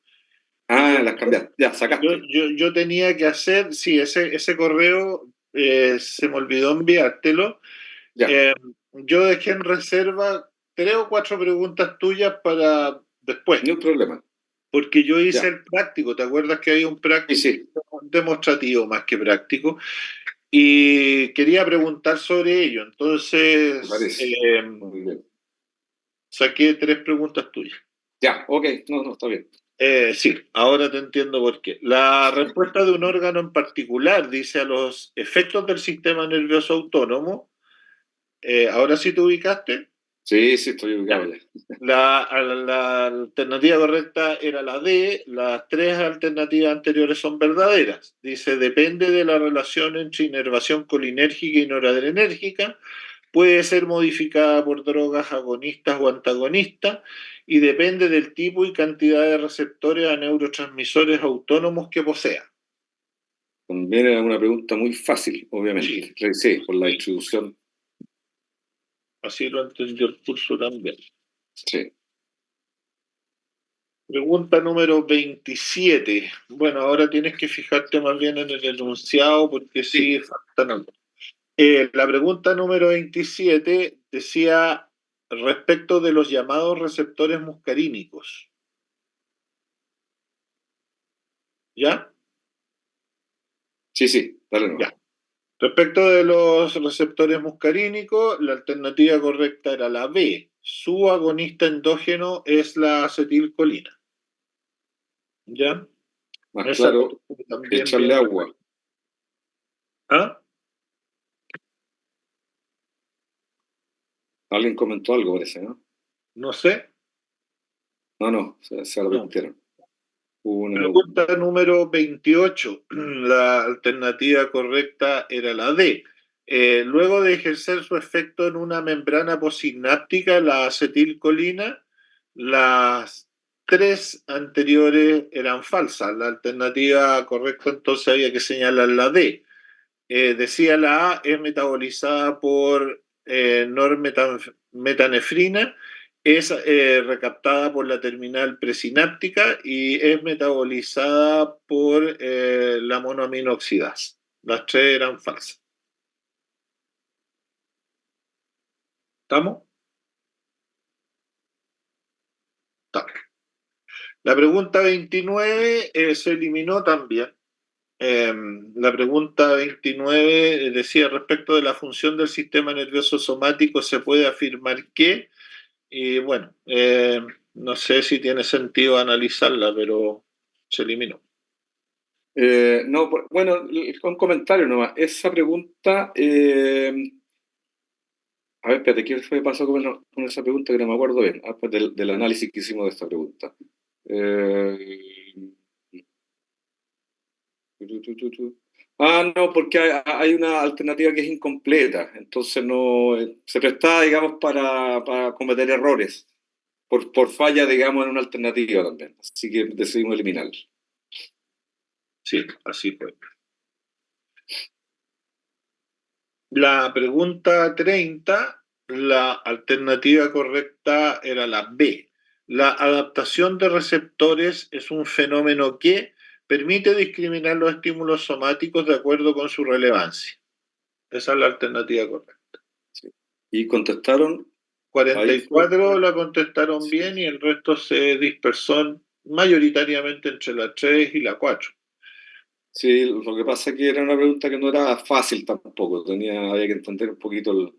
Ah, las cambiaste. Ya, sacaste. Yo tenía que hacer, sí, ese correo se me olvidó enviártelo. Ya. Yo dejé en reserva 3 o 4 preguntas tuyas para después. Ni un problema. Porque yo hice Ya. el práctico. ¿Te acuerdas que había un práctico Sí. demostrativo más que práctico? Y quería preguntar sobre ello. Entonces, Muy bien. saqué 3 preguntas tuyas. Ya, ok. No, está bien. Sí, ahora te entiendo por qué. La respuesta de un órgano en particular dice a los efectos del sistema nervioso autónomo. ¿Ahora sí te ubicaste? Sí, estoy ubicado ya. La alternativa correcta era la D. Las 3 alternativas anteriores son verdaderas. Dice, depende de la relación entre inervación colinérgica y noradrenérgica. Puede ser modificada por drogas agonistas o antagonistas y depende del tipo y cantidad de receptores a neurotransmisores autónomos que posea. También era una pregunta muy fácil, obviamente. Sí, por la distribución. Así lo entendió el curso también. Sí. Pregunta número 27. Bueno, ahora tienes que fijarte más bien en el enunciado porque sí faltan algo. La pregunta número 27 decía respecto de los llamados receptores muscarínicos. ¿Ya? Sí, dale no. Ya. Respecto de los receptores muscarínicos, la alternativa correcta era la B. Su agonista endógeno es la acetilcolina. ¿Ya? Más Esa claro, también echarle bien. agua. ¿Ah? Alguien comentó algo, parece, ¿no? No sé. No, se arrepintieron. Pregunta número 28. La alternativa correcta era la D. Luego de ejercer su efecto en una membrana posináptica, la acetilcolina, las 3 anteriores eran falsas. La alternativa correcta entonces había que señalar la D. Decía la A, es metabolizada por normetanefrina, es recaptada por la terminal presináptica y es metabolizada por la monoaminoxidasa. Las 3 eran falsas. ¿Estamos? Está. La pregunta 29 se eliminó también. La pregunta 29 decía respecto de la función del sistema nervioso somático, se puede afirmar que, y bueno, no sé si tiene sentido analizarla, pero se eliminó. No, bueno, un comentario nomás. Esa pregunta, a ver, espérate, ¿qué fue pasó con esa pregunta que no me acuerdo bien? Pues del análisis que hicimos de esta pregunta. No, porque hay una alternativa que es incompleta, entonces no se presta, digamos, para cometer errores por falla, digamos, en una alternativa también. Así que decidimos eliminarla. Sí, así fue. La pregunta 30, la alternativa correcta era la B. La adaptación de receptores es un fenómeno que permite discriminar los estímulos somáticos de acuerdo con su relevancia. Esa es la alternativa correcta. Sí. Y contestaron. 44 la contestaron bien y el resto se dispersó mayoritariamente entre la 3 y la 4. Sí, lo que pasa es que era una pregunta que no era fácil tampoco, había que entender un poquito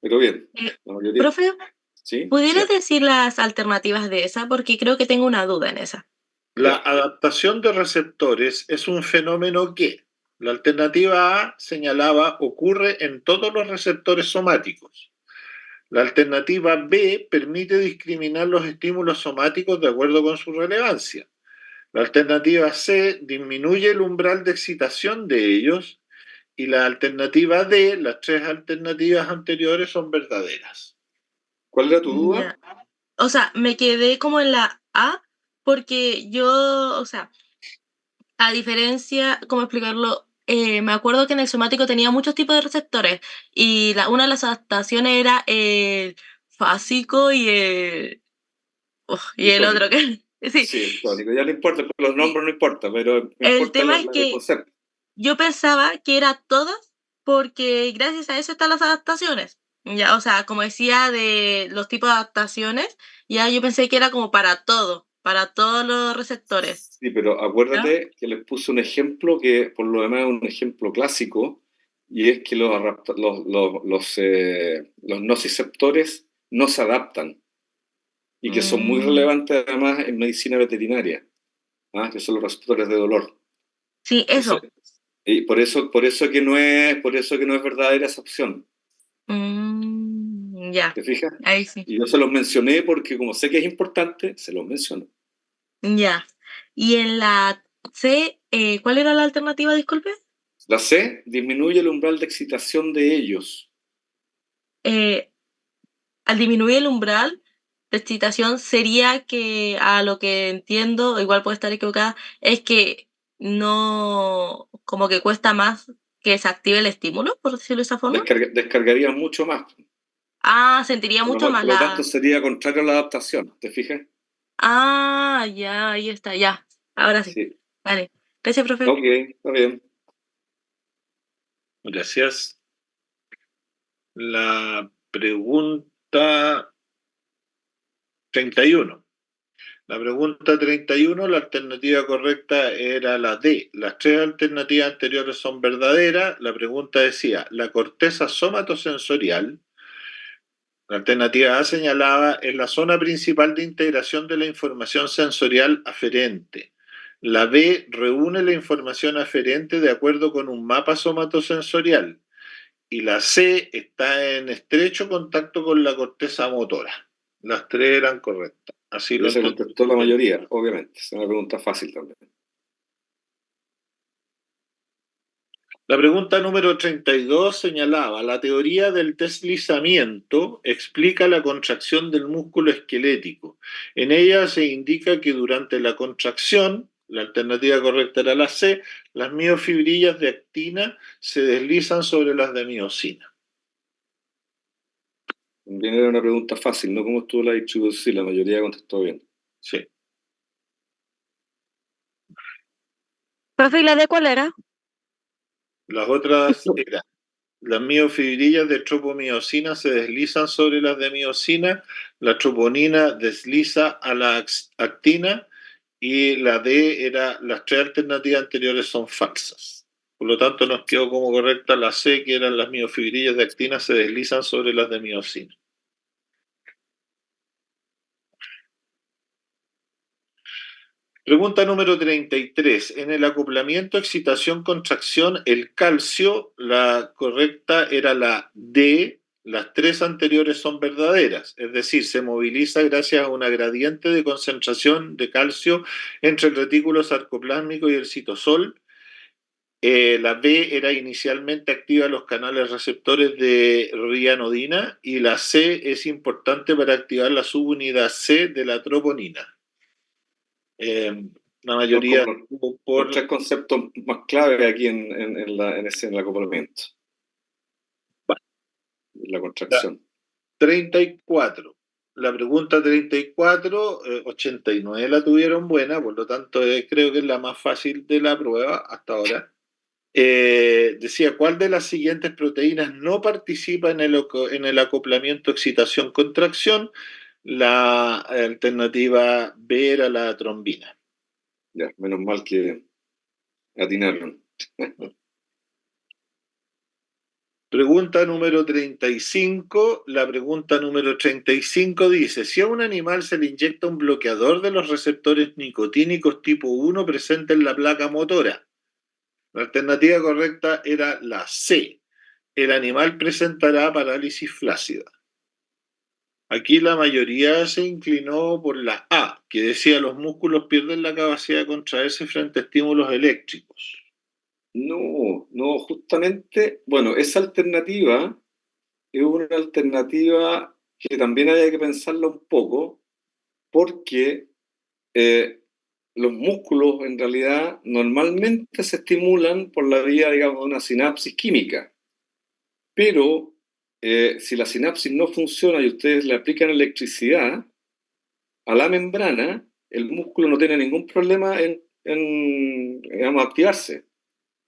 Pero bien, la mayoría. Profe, ¿Sí? ¿pudieras Sí. decir las alternativas de esa? Porque creo que tengo una duda en esa. La adaptación de receptores es un fenómeno que la alternativa A señalaba ocurre en todos los receptores somáticos. La alternativa B permite discriminar los estímulos somáticos de acuerdo con su relevancia. La alternativa C disminuye el umbral de excitación de ellos. Y la alternativa D, las 3 alternativas anteriores son verdaderas. ¿Cuál era tu duda? Ya. O sea, me quedé como en la A porque yo, o sea, a diferencia, ¿cómo explicarlo? Me acuerdo que en el somático tenía muchos tipos de receptores y una de las adaptaciones era el fásico y el otro que... Sí. Sí, el tónico. Ya no importa, los nombres no importan, pero me El importa tema es el que concepto. yo pensaba que era todas porque gracias a eso están las adaptaciones. Ya, o sea, como decía de los tipos de adaptaciones, ya yo pensé que era como para todo, para todos los receptores. Sí, pero acuérdate que les puse un ejemplo que por lo demás es un ejemplo clásico, y es que los nociceptores no se adaptan y que son muy relevantes además en medicina veterinaria, que son los receptores de dolor. Sí, eso. Entonces, y por eso que no es verdadera esa opción. Ya. ¿Te fijas? Ahí sí. Y yo se los mencioné porque como sé que es importante, se los menciono. Ya. Y en la C, ¿cuál era la alternativa, disculpe? La C disminuye el umbral de excitación de ellos. Al disminuir el umbral de excitación sería que, a lo que entiendo, igual puede estar equivocada, es que no, como que cuesta más que se active el estímulo, por decirlo de esa forma. Descargaría mucho más. Sentiría mucho más Por lo tanto, sería contrario a la adaptación, ¿te fijas? Ya, ahí está, ya. Ahora sí. Sí. Vale. Gracias, profe. Ok, está bien. Gracias. La pregunta 31. La pregunta 31, la alternativa correcta era la D. Las 3 alternativas anteriores son verdaderas. La pregunta decía, la corteza somatosensorial, la alternativa A señalaba, es la zona principal de integración de la información sensorial aferente. La B reúne la información aferente de acuerdo con un mapa somatosensorial. Y la C está en estrecho contacto con la corteza motora. Las 3 eran correctas. Así lo Se entendí. contestó la mayoría, obviamente. Es una pregunta fácil también. La pregunta número 32 señalaba, la teoría del deslizamiento explica la contracción del músculo esquelético. En ella se indica que durante la contracción, la alternativa correcta era la C, las miofibrillas de actina se deslizan sobre las de miosina. También era una pregunta fácil, no como estuvo la distribución, la mayoría contestó bien. Sí. Profe, ¿y la D cuál era? Las otras eran, las miofibrillas de tropomiosina se deslizan sobre las de miosina, la troponina desliza a la actina y la D era, las 3 alternativas anteriores son falsas. Por lo tanto, nos quedó como correcta la C, que eran las miofibrillas de actina se deslizan sobre las de miosina. Pregunta número 33. En el acoplamiento, excitación, contracción, el calcio, la correcta era la D. Las tres anteriores son verdaderas, es decir, se moviliza gracias a una gradiente de concentración de calcio entre el retículo sarcoplásmico y el citosol. La B era inicialmente activa en los canales receptores de rianodina y la C es importante para activar la subunidad C de la troponina. La mayoría por tres conceptos más claves aquí en el acoplamiento. Vale. La contracción. 34. La pregunta 34, 89 la tuvieron buena, por lo tanto creo que es la más fácil de la prueba hasta ahora. Decía, ¿cuál de las siguientes proteínas no participa en el acoplamiento excitación-contracción? La alternativa B era la trombina. Ya, menos mal que atinaron. Pregunta número 35. La pregunta número 35 dice, si a un animal se le inyecta un bloqueador de los receptores nicotínicos tipo 1 presente en la placa motora, la alternativa correcta era la C. El animal presentará parálisis flácida. Aquí la mayoría se inclinó por la A, que decía los músculos pierden la capacidad de contraerse frente a estímulos eléctricos. No, justamente, bueno, esa alternativa es una alternativa que también hay que pensarla un poco, porque los músculos en realidad normalmente se estimulan por la vía, digamos, de una sinapsis química. Pero si la sinapsis no funciona y ustedes le aplican electricidad a la membrana, el músculo no tiene ningún problema en digamos, activarse,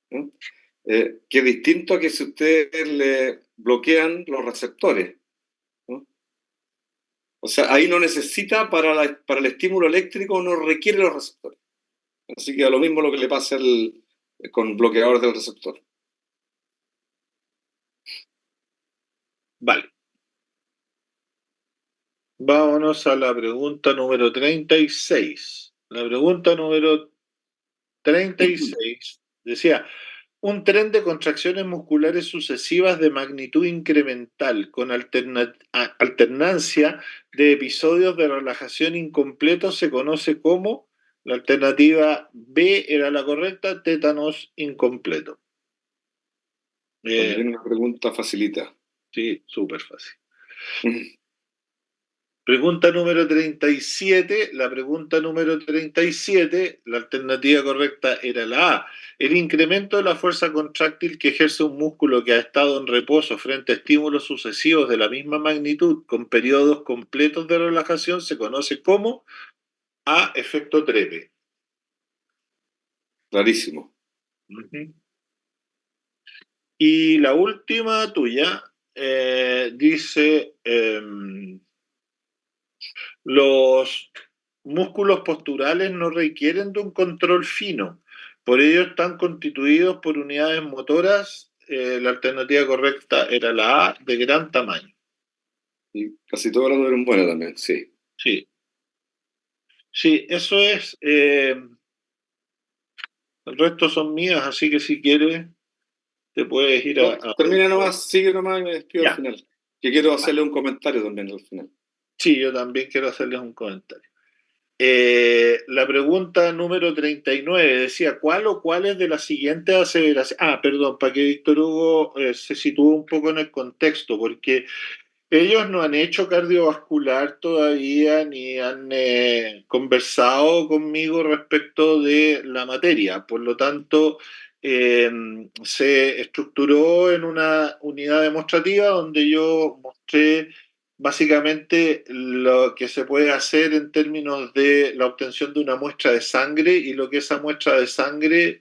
¿no? Que es distinto a que si ustedes le bloquean los receptores, ¿no? O sea, ahí no necesita para el estímulo eléctrico, no requiere los receptores. Así que a lo mismo lo que le pasa con bloqueadores del receptor. Vale. Vámonos a la pregunta número 36. La pregunta número 36 decía, un tren de contracciones musculares sucesivas de magnitud incremental con alternancia de episodios de relajación incompletos se conoce como, la alternativa B era la correcta, tétanos incompleto. También una pregunta facilita. Sí, súper fácil. Pregunta número 37. La pregunta número 37, la alternativa correcta era la A. El incremento de la fuerza contráctil que ejerce un músculo que ha estado en reposo frente a estímulos sucesivos de la misma magnitud con periodos completos de relajación se conoce como A, efecto Trepe. Clarísimo. Y la última tuya dice... los músculos posturales no requieren de un control fino, por ello están constituidos por unidades motoras. La alternativa correcta era la A, de gran tamaño. Y casi todas las eran buenas también, sí. Sí, eso es. El resto son mías, así que si quieres, te puedes ir termina nomás, sigue nomás y me despido ya. Al final. Que quiero hacerle un comentario también al final. Sí, yo también quiero hacerles un comentario. La pregunta número 39 decía, ¿cuál o cuáles de las siguientes aseveraciones? Perdón, para que Víctor Hugo se sitúe un poco en el contexto, porque ellos no han hecho cardiovascular todavía ni han conversado conmigo respecto de la materia. Por lo tanto, se estructuró en una unidad demostrativa donde yo mostré básicamente lo que se puede hacer en términos de la obtención de una muestra de sangre y lo que esa muestra de sangre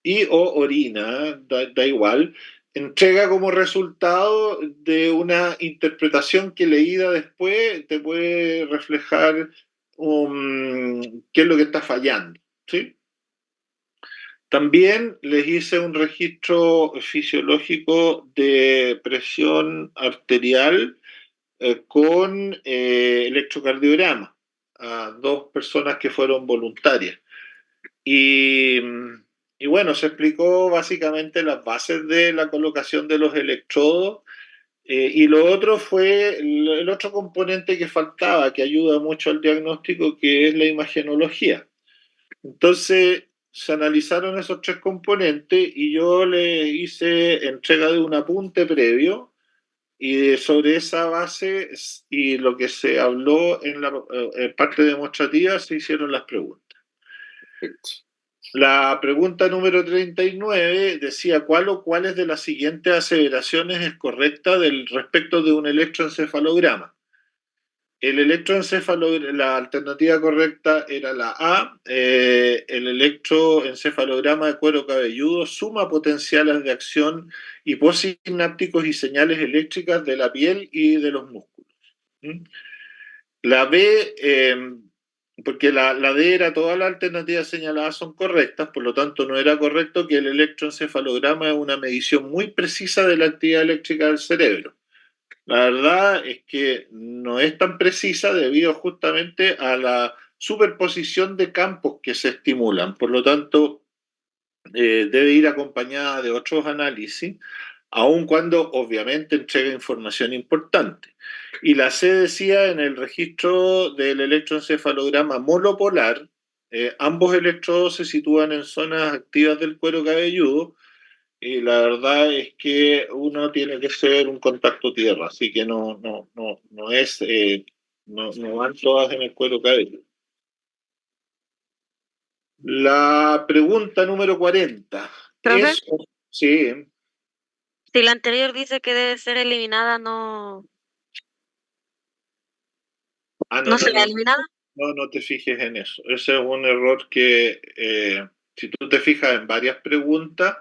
y o orina, da igual, entrega como resultado de una interpretación que leída después te puede reflejar qué es lo que está fallando, ¿sí? También les hice un registro fisiológico de presión arterial con electrocardiograma. a 2 personas que fueron voluntarias. Y bueno, se explicó básicamente las bases de la colocación de los electrodos. Y lo otro fue el otro componente que faltaba, que ayuda mucho al diagnóstico, que es la imagenología. Entonces, se analizaron esos 3 componentes y yo le hice entrega de un apunte previo y sobre esa base y lo que se habló en la parte demostrativa se hicieron las preguntas. Perfecto. La pregunta número 39 decía ¿cuál o cuáles de las siguientes aseveraciones es correcta respecto de un electroencefalograma? La alternativa correcta era la A, el electroencefalograma de cuero cabelludo suma potenciales de acción y postsinápticos y señales eléctricas de la piel y de los músculos. La B, porque la D era todas las alternativas señaladas son correctas, por lo tanto no era correcto que el electroencefalograma es una medición muy precisa de la actividad eléctrica del cerebro. La verdad es que no es tan precisa debido justamente a la superposición de campos que se estimulan, por lo tanto debe ir acompañada de otros análisis, aun cuando obviamente entrega información importante. Y la C decía en el registro del electroencefalograma monopolar, ambos electrodos se sitúan en zonas activas del cuero cabelludo y la verdad es que uno tiene que ser un contacto tierra, así que no van todas en el cuero cabelludo. La pregunta número 40. ¿Profe? Sí. Si la anterior dice que debe ser eliminada, ¿no será eliminada? No te fijes en eso. Ese es un error que, si tú te fijas en varias preguntas,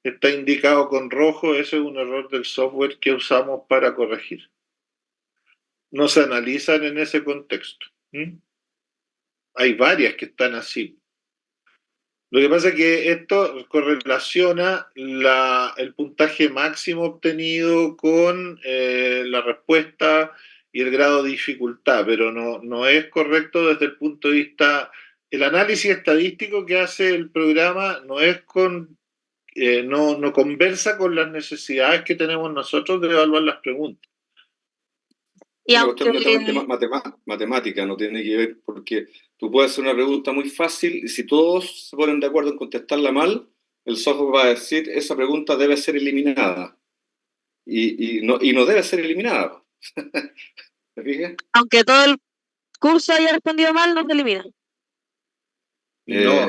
está indicado con rojo. Ese es un error del software que usamos para corregir. No se analizan en ese contexto. Hay varias que están así. Lo que pasa es que esto correlaciona el puntaje máximo obtenido con la respuesta y el grado de dificultad, pero no es correcto desde el punto de vista. El análisis estadístico que hace el programa no conversa con las necesidades que tenemos nosotros de evaluar las preguntas. Y una aunque... cuestión netamente matemática, no tiene que ver, porque tú puedes hacer una pregunta muy fácil y si todos se ponen de acuerdo en contestarla mal, el software va a decir esa pregunta debe ser eliminada y no debe ser eliminada. ¿Te fijas? Aunque todo el curso haya respondido mal, no se elimina.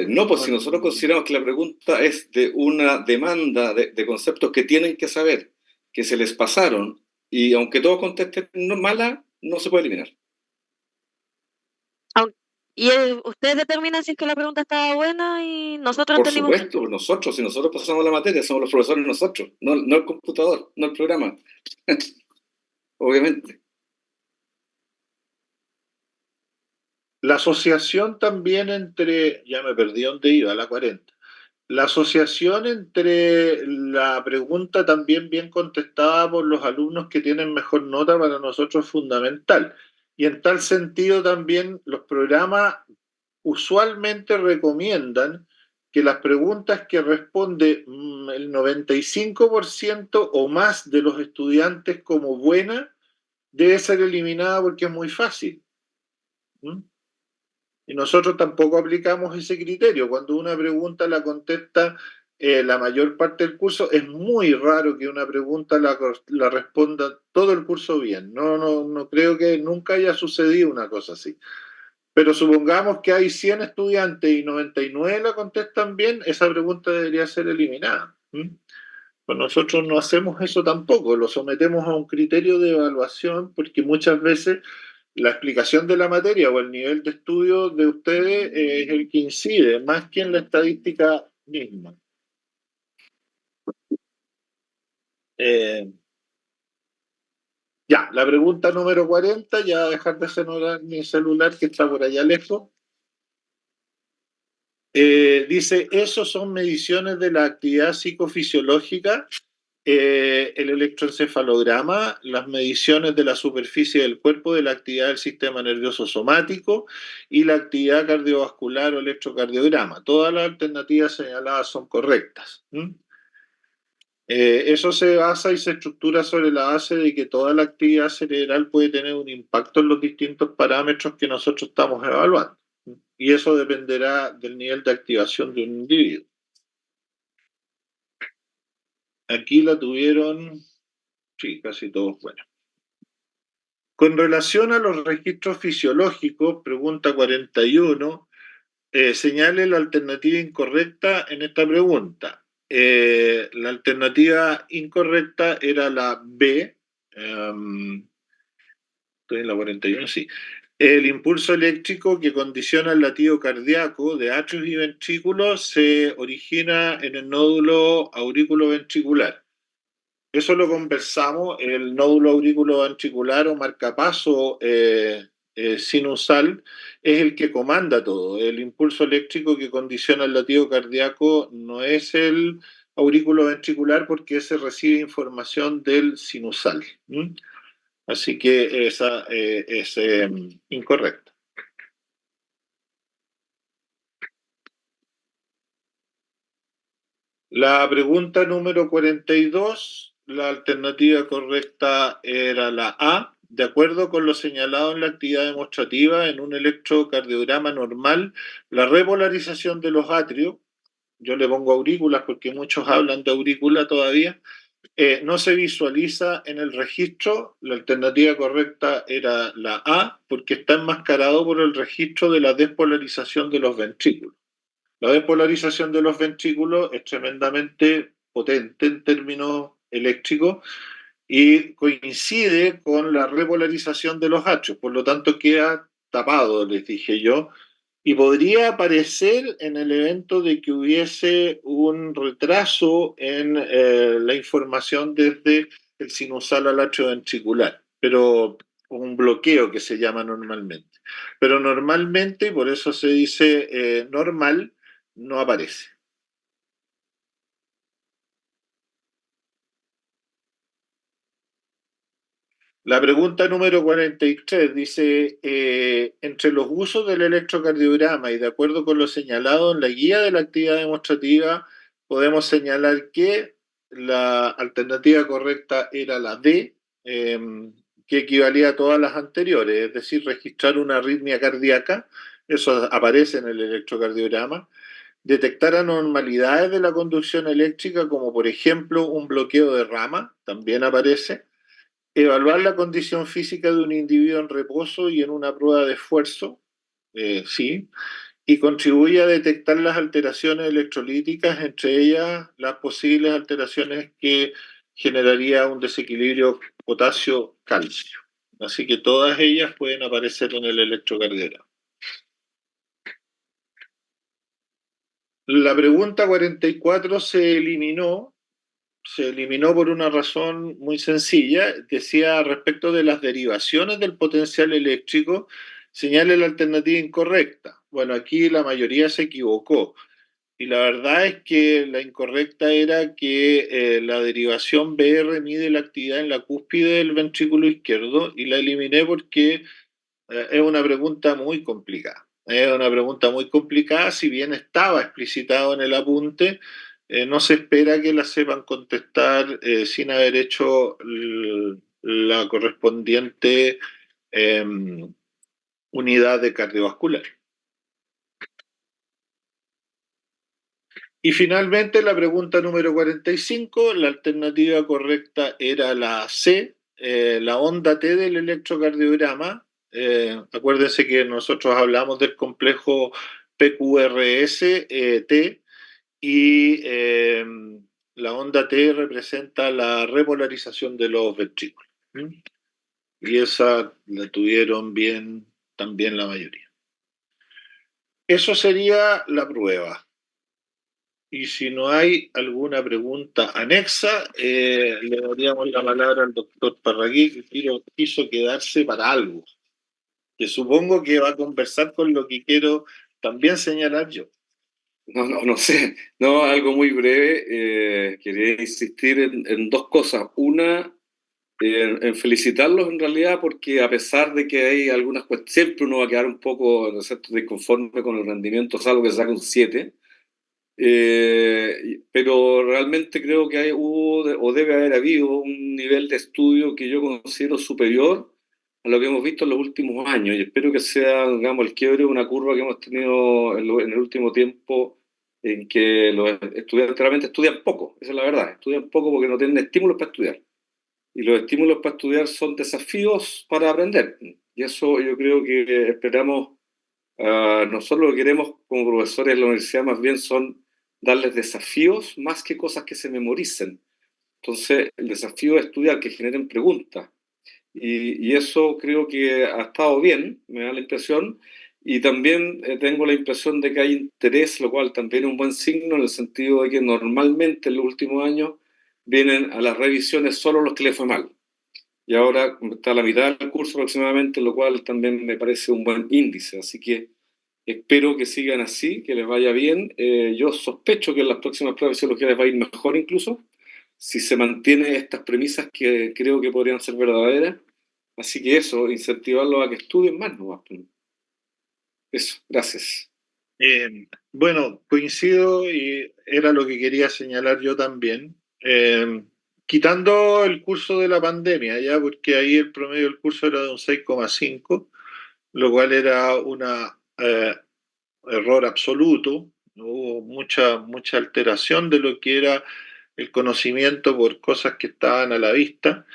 No, pues si nosotros consideramos que la pregunta es de una demanda de conceptos que tienen que saber, que se les pasaron, y aunque todos contesten mala, no se puede eliminar. Y ustedes determinan si es que la pregunta estaba buena y nosotros Por entendimos. supuesto, si nosotros pasamos la materia, somos los profesores nosotros, no el computador, no el programa. Obviamente. La asociación también ya me perdí dónde iba, la 40. La asociación entre la pregunta también bien contestada por los alumnos que tienen mejor nota para nosotros es fundamental. Y en tal sentido también los programas usualmente recomiendan que las preguntas que responde el 95% o más de los estudiantes como buena debe ser eliminada porque es muy fácil. Y nosotros tampoco aplicamos ese criterio. Cuando una pregunta la contesta la mayor parte del curso, es muy raro que una pregunta la responda todo el curso bien. No creo que nunca haya sucedido una cosa así. Pero supongamos que hay 100 estudiantes y 99 la contestan bien, esa pregunta debería ser eliminada. Pues nosotros no hacemos eso tampoco, lo sometemos a un criterio de evaluación porque muchas veces la explicación de la materia o el nivel de estudio de ustedes es el que incide, más que en la estadística misma. Ya, la pregunta número 40, ya dejar de sonar mi celular que está por allá lejos. Dice, ¿esos son mediciones de la actividad psicofisiológica? el electroencefalograma, las mediciones de la superficie del cuerpo, de la actividad del sistema nervioso somático y la actividad cardiovascular o electrocardiograma. Todas las alternativas señaladas son correctas. Eso se basa y se estructura sobre la base de que toda la actividad cerebral puede tener un impacto en los distintos parámetros que nosotros estamos evaluando. Y eso dependerá del nivel de activación de un individuo. Aquí la tuvieron, sí, casi todos buenos. Con relación a los registros fisiológicos, pregunta 41, señale la alternativa incorrecta en esta pregunta. La alternativa incorrecta era la B, estoy en la 41, sí. El impulso eléctrico que condiciona el latido cardíaco de atrios y ventrículos se origina en el nódulo aurículo-ventricular. Eso lo conversamos, el nódulo aurículo-ventricular o marcapaso sinusal es el que comanda todo. El impulso eléctrico que condiciona el latido cardíaco no es el aurículo-ventricular porque ese recibe información del sinusal. Así que esa es incorrecta. La pregunta número 42, la alternativa correcta era la A. De acuerdo con lo señalado en la actividad demostrativa, en un electrocardiograma normal, la repolarización de los atrios, yo le pongo aurículas porque muchos hablan de aurícula todavía, no se visualiza en el registro. La alternativa correcta era la A, porque está enmascarado por el registro de la despolarización de los ventrículos. La despolarización de los ventrículos es tremendamente potente en términos eléctricos y coincide con la repolarización de los atrios, por lo tanto queda tapado, les dije yo, y podría aparecer en el evento de que hubiese un retraso en la información desde el sinusal al atrio ventricular, pero un bloqueo que se llama normalmente. Pero normalmente, por eso se dice normal, no aparece. La pregunta número 43 dice, entre los usos del electrocardiograma y de acuerdo con lo señalado en la guía de la actividad demostrativa, podemos señalar que la alternativa correcta era la D, que equivalía a todas las anteriores, es decir, registrar una arritmia cardíaca, eso aparece en el electrocardiograma, detectar anormalidades de la conducción eléctrica, como por ejemplo un bloqueo de rama, también aparece, evaluar la condición física de un individuo en reposo y en una prueba de esfuerzo, sí, y contribuye a detectar las alteraciones electrolíticas, entre ellas las posibles alteraciones que generaría un desequilibrio potasio-calcio. Así que todas ellas pueden aparecer en el electrocardiograma. La pregunta 44 se eliminó por una razón muy sencilla. Decía respecto de las derivaciones del potencial eléctrico, señale la alternativa incorrecta. Bueno, aquí la mayoría se equivocó. Y la verdad es que la incorrecta era que la derivación BR mide la actividad en la cúspide del ventrículo izquierdo y la eliminé porque es una pregunta muy complicada. Es una pregunta muy complicada, si bien estaba explicitado en el apunte, no se espera que la sepan contestar sin haber hecho la correspondiente unidad de cardiovascular. Y finalmente la pregunta número 45, la alternativa correcta era la C, la onda T del electrocardiograma. Acuérdense que nosotros hablamos del complejo PQRS-T y la onda T representa la repolarización de los ventrículos. Y esa la tuvieron bien también la mayoría. Eso sería la prueba. Y si no hay alguna pregunta anexa, le daríamos la palabra al doctor Parraguí, que quiso quedarse para algo, que supongo que va a conversar con lo que quiero también señalar yo. No sé. No, algo muy breve. Quería insistir en dos cosas. Una, en felicitarlos en realidad, porque a pesar de que hay algunas cuestiones, siempre uno va a quedar un poco, ¿no es cierto?, disconforme con el rendimiento, salvo que saque un 7. Pero realmente creo que hubo o debe haber habido un nivel de estudio que yo considero superior a lo que hemos visto en los últimos años, y espero que sea, digamos, el quiebre de una curva que hemos tenido en el último tiempo, en que los estudiantes realmente estudian poco. Esa es la verdad, estudian poco porque no tienen estímulos para estudiar, y los estímulos para estudiar son desafíos para aprender, y eso yo creo que esperamos. Nosotros lo que queremos como profesores de la universidad más bien son darles desafíos más que cosas que se memoricen. Entonces, el desafío es estudiar, que generen preguntas. Y eso creo que ha estado bien, me da la impresión. Y también tengo la impresión de que hay interés, lo cual también es un buen signo, en el sentido de que normalmente en los últimos años vienen a las revisiones solo los que les fue mal. Y ahora está a la mitad del curso aproximadamente, lo cual también me parece un buen índice. Así que espero que sigan así, que les vaya bien. Yo sospecho que en las próximas pruebas de fisiología les va a ir mejor incluso, si se mantienen estas premisas que creo que podrían ser verdaderas. Así que eso, incentivarlos a que estudien más, ¿no? Eso, gracias. Bueno, coincido y era lo que quería señalar yo también. Quitando el curso de la pandemia, ya, porque ahí el promedio del curso era de un 6,5, lo cual era un error absoluto. Hubo mucha alteración de lo que era el conocimiento por cosas que estaban a la vista.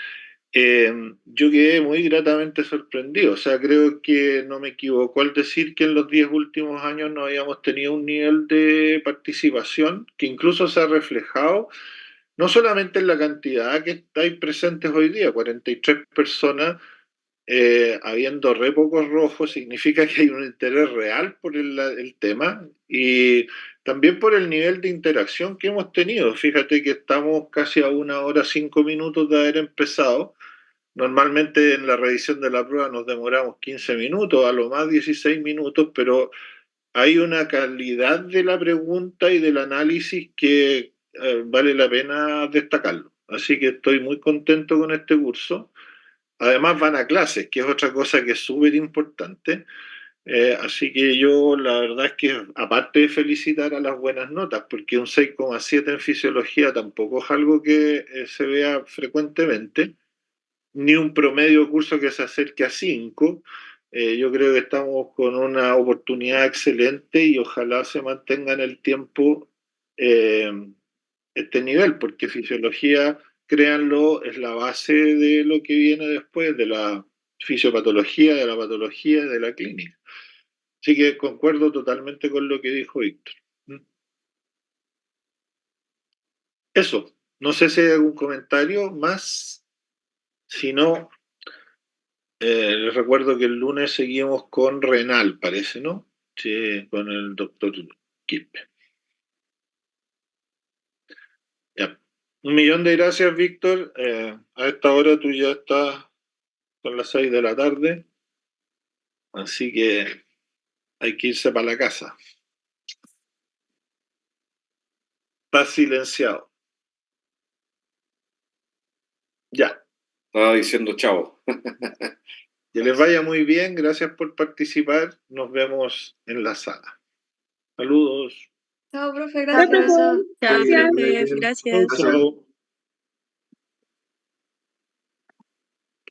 Yo quedé muy gratamente sorprendido. O sea, creo que no me equivoco al decir que en los 10 últimos años no habíamos tenido un nivel de participación que incluso se ha reflejado no solamente en la cantidad que estáis presentes hoy día, 43 personas, habiendo re pocos rojos, significa que hay un interés real por el tema, y también por el nivel de interacción que hemos tenido. Fíjate que estamos casi a 1 hora 5 minutos de haber empezado. Normalmente en la revisión de la prueba nos demoramos 15 minutos, a lo más 16 minutos, pero hay una calidad de la pregunta y del análisis que vale la pena destacarlo. Así que estoy muy contento con este curso. Además van a clases, que es otra cosa que es súper importante. Así que yo la verdad es que aparte de felicitar a las buenas notas, porque un 6,7 en fisiología tampoco es algo que se vea frecuentemente, ni un promedio de curso que se acerque a 5. Yo creo que estamos con una oportunidad excelente y ojalá se mantenga en el tiempo eh, este nivel, porque fisiología, créanlo, es la base de lo que viene después, de la fisiopatología, de la patología, de la clínica. Así que concuerdo totalmente con lo que dijo Víctor. Eso, no sé si hay algún comentario más. Si no, les recuerdo que el lunes seguimos con renal, parece, ¿no? Sí, con el doctor Quilpe. Ya. 1.000.000 de gracias, Víctor. A esta hora tú ya estás con las 6 de la tarde, así que hay que irse para la casa. Estás silenciado. Ya. Estaba diciendo chao. Que les vaya muy bien, gracias por participar. Nos vemos en la sala. Saludos. Chao, profe, Chao, gracias. profesor. Chao, Gracias. profe, gracias. Chao.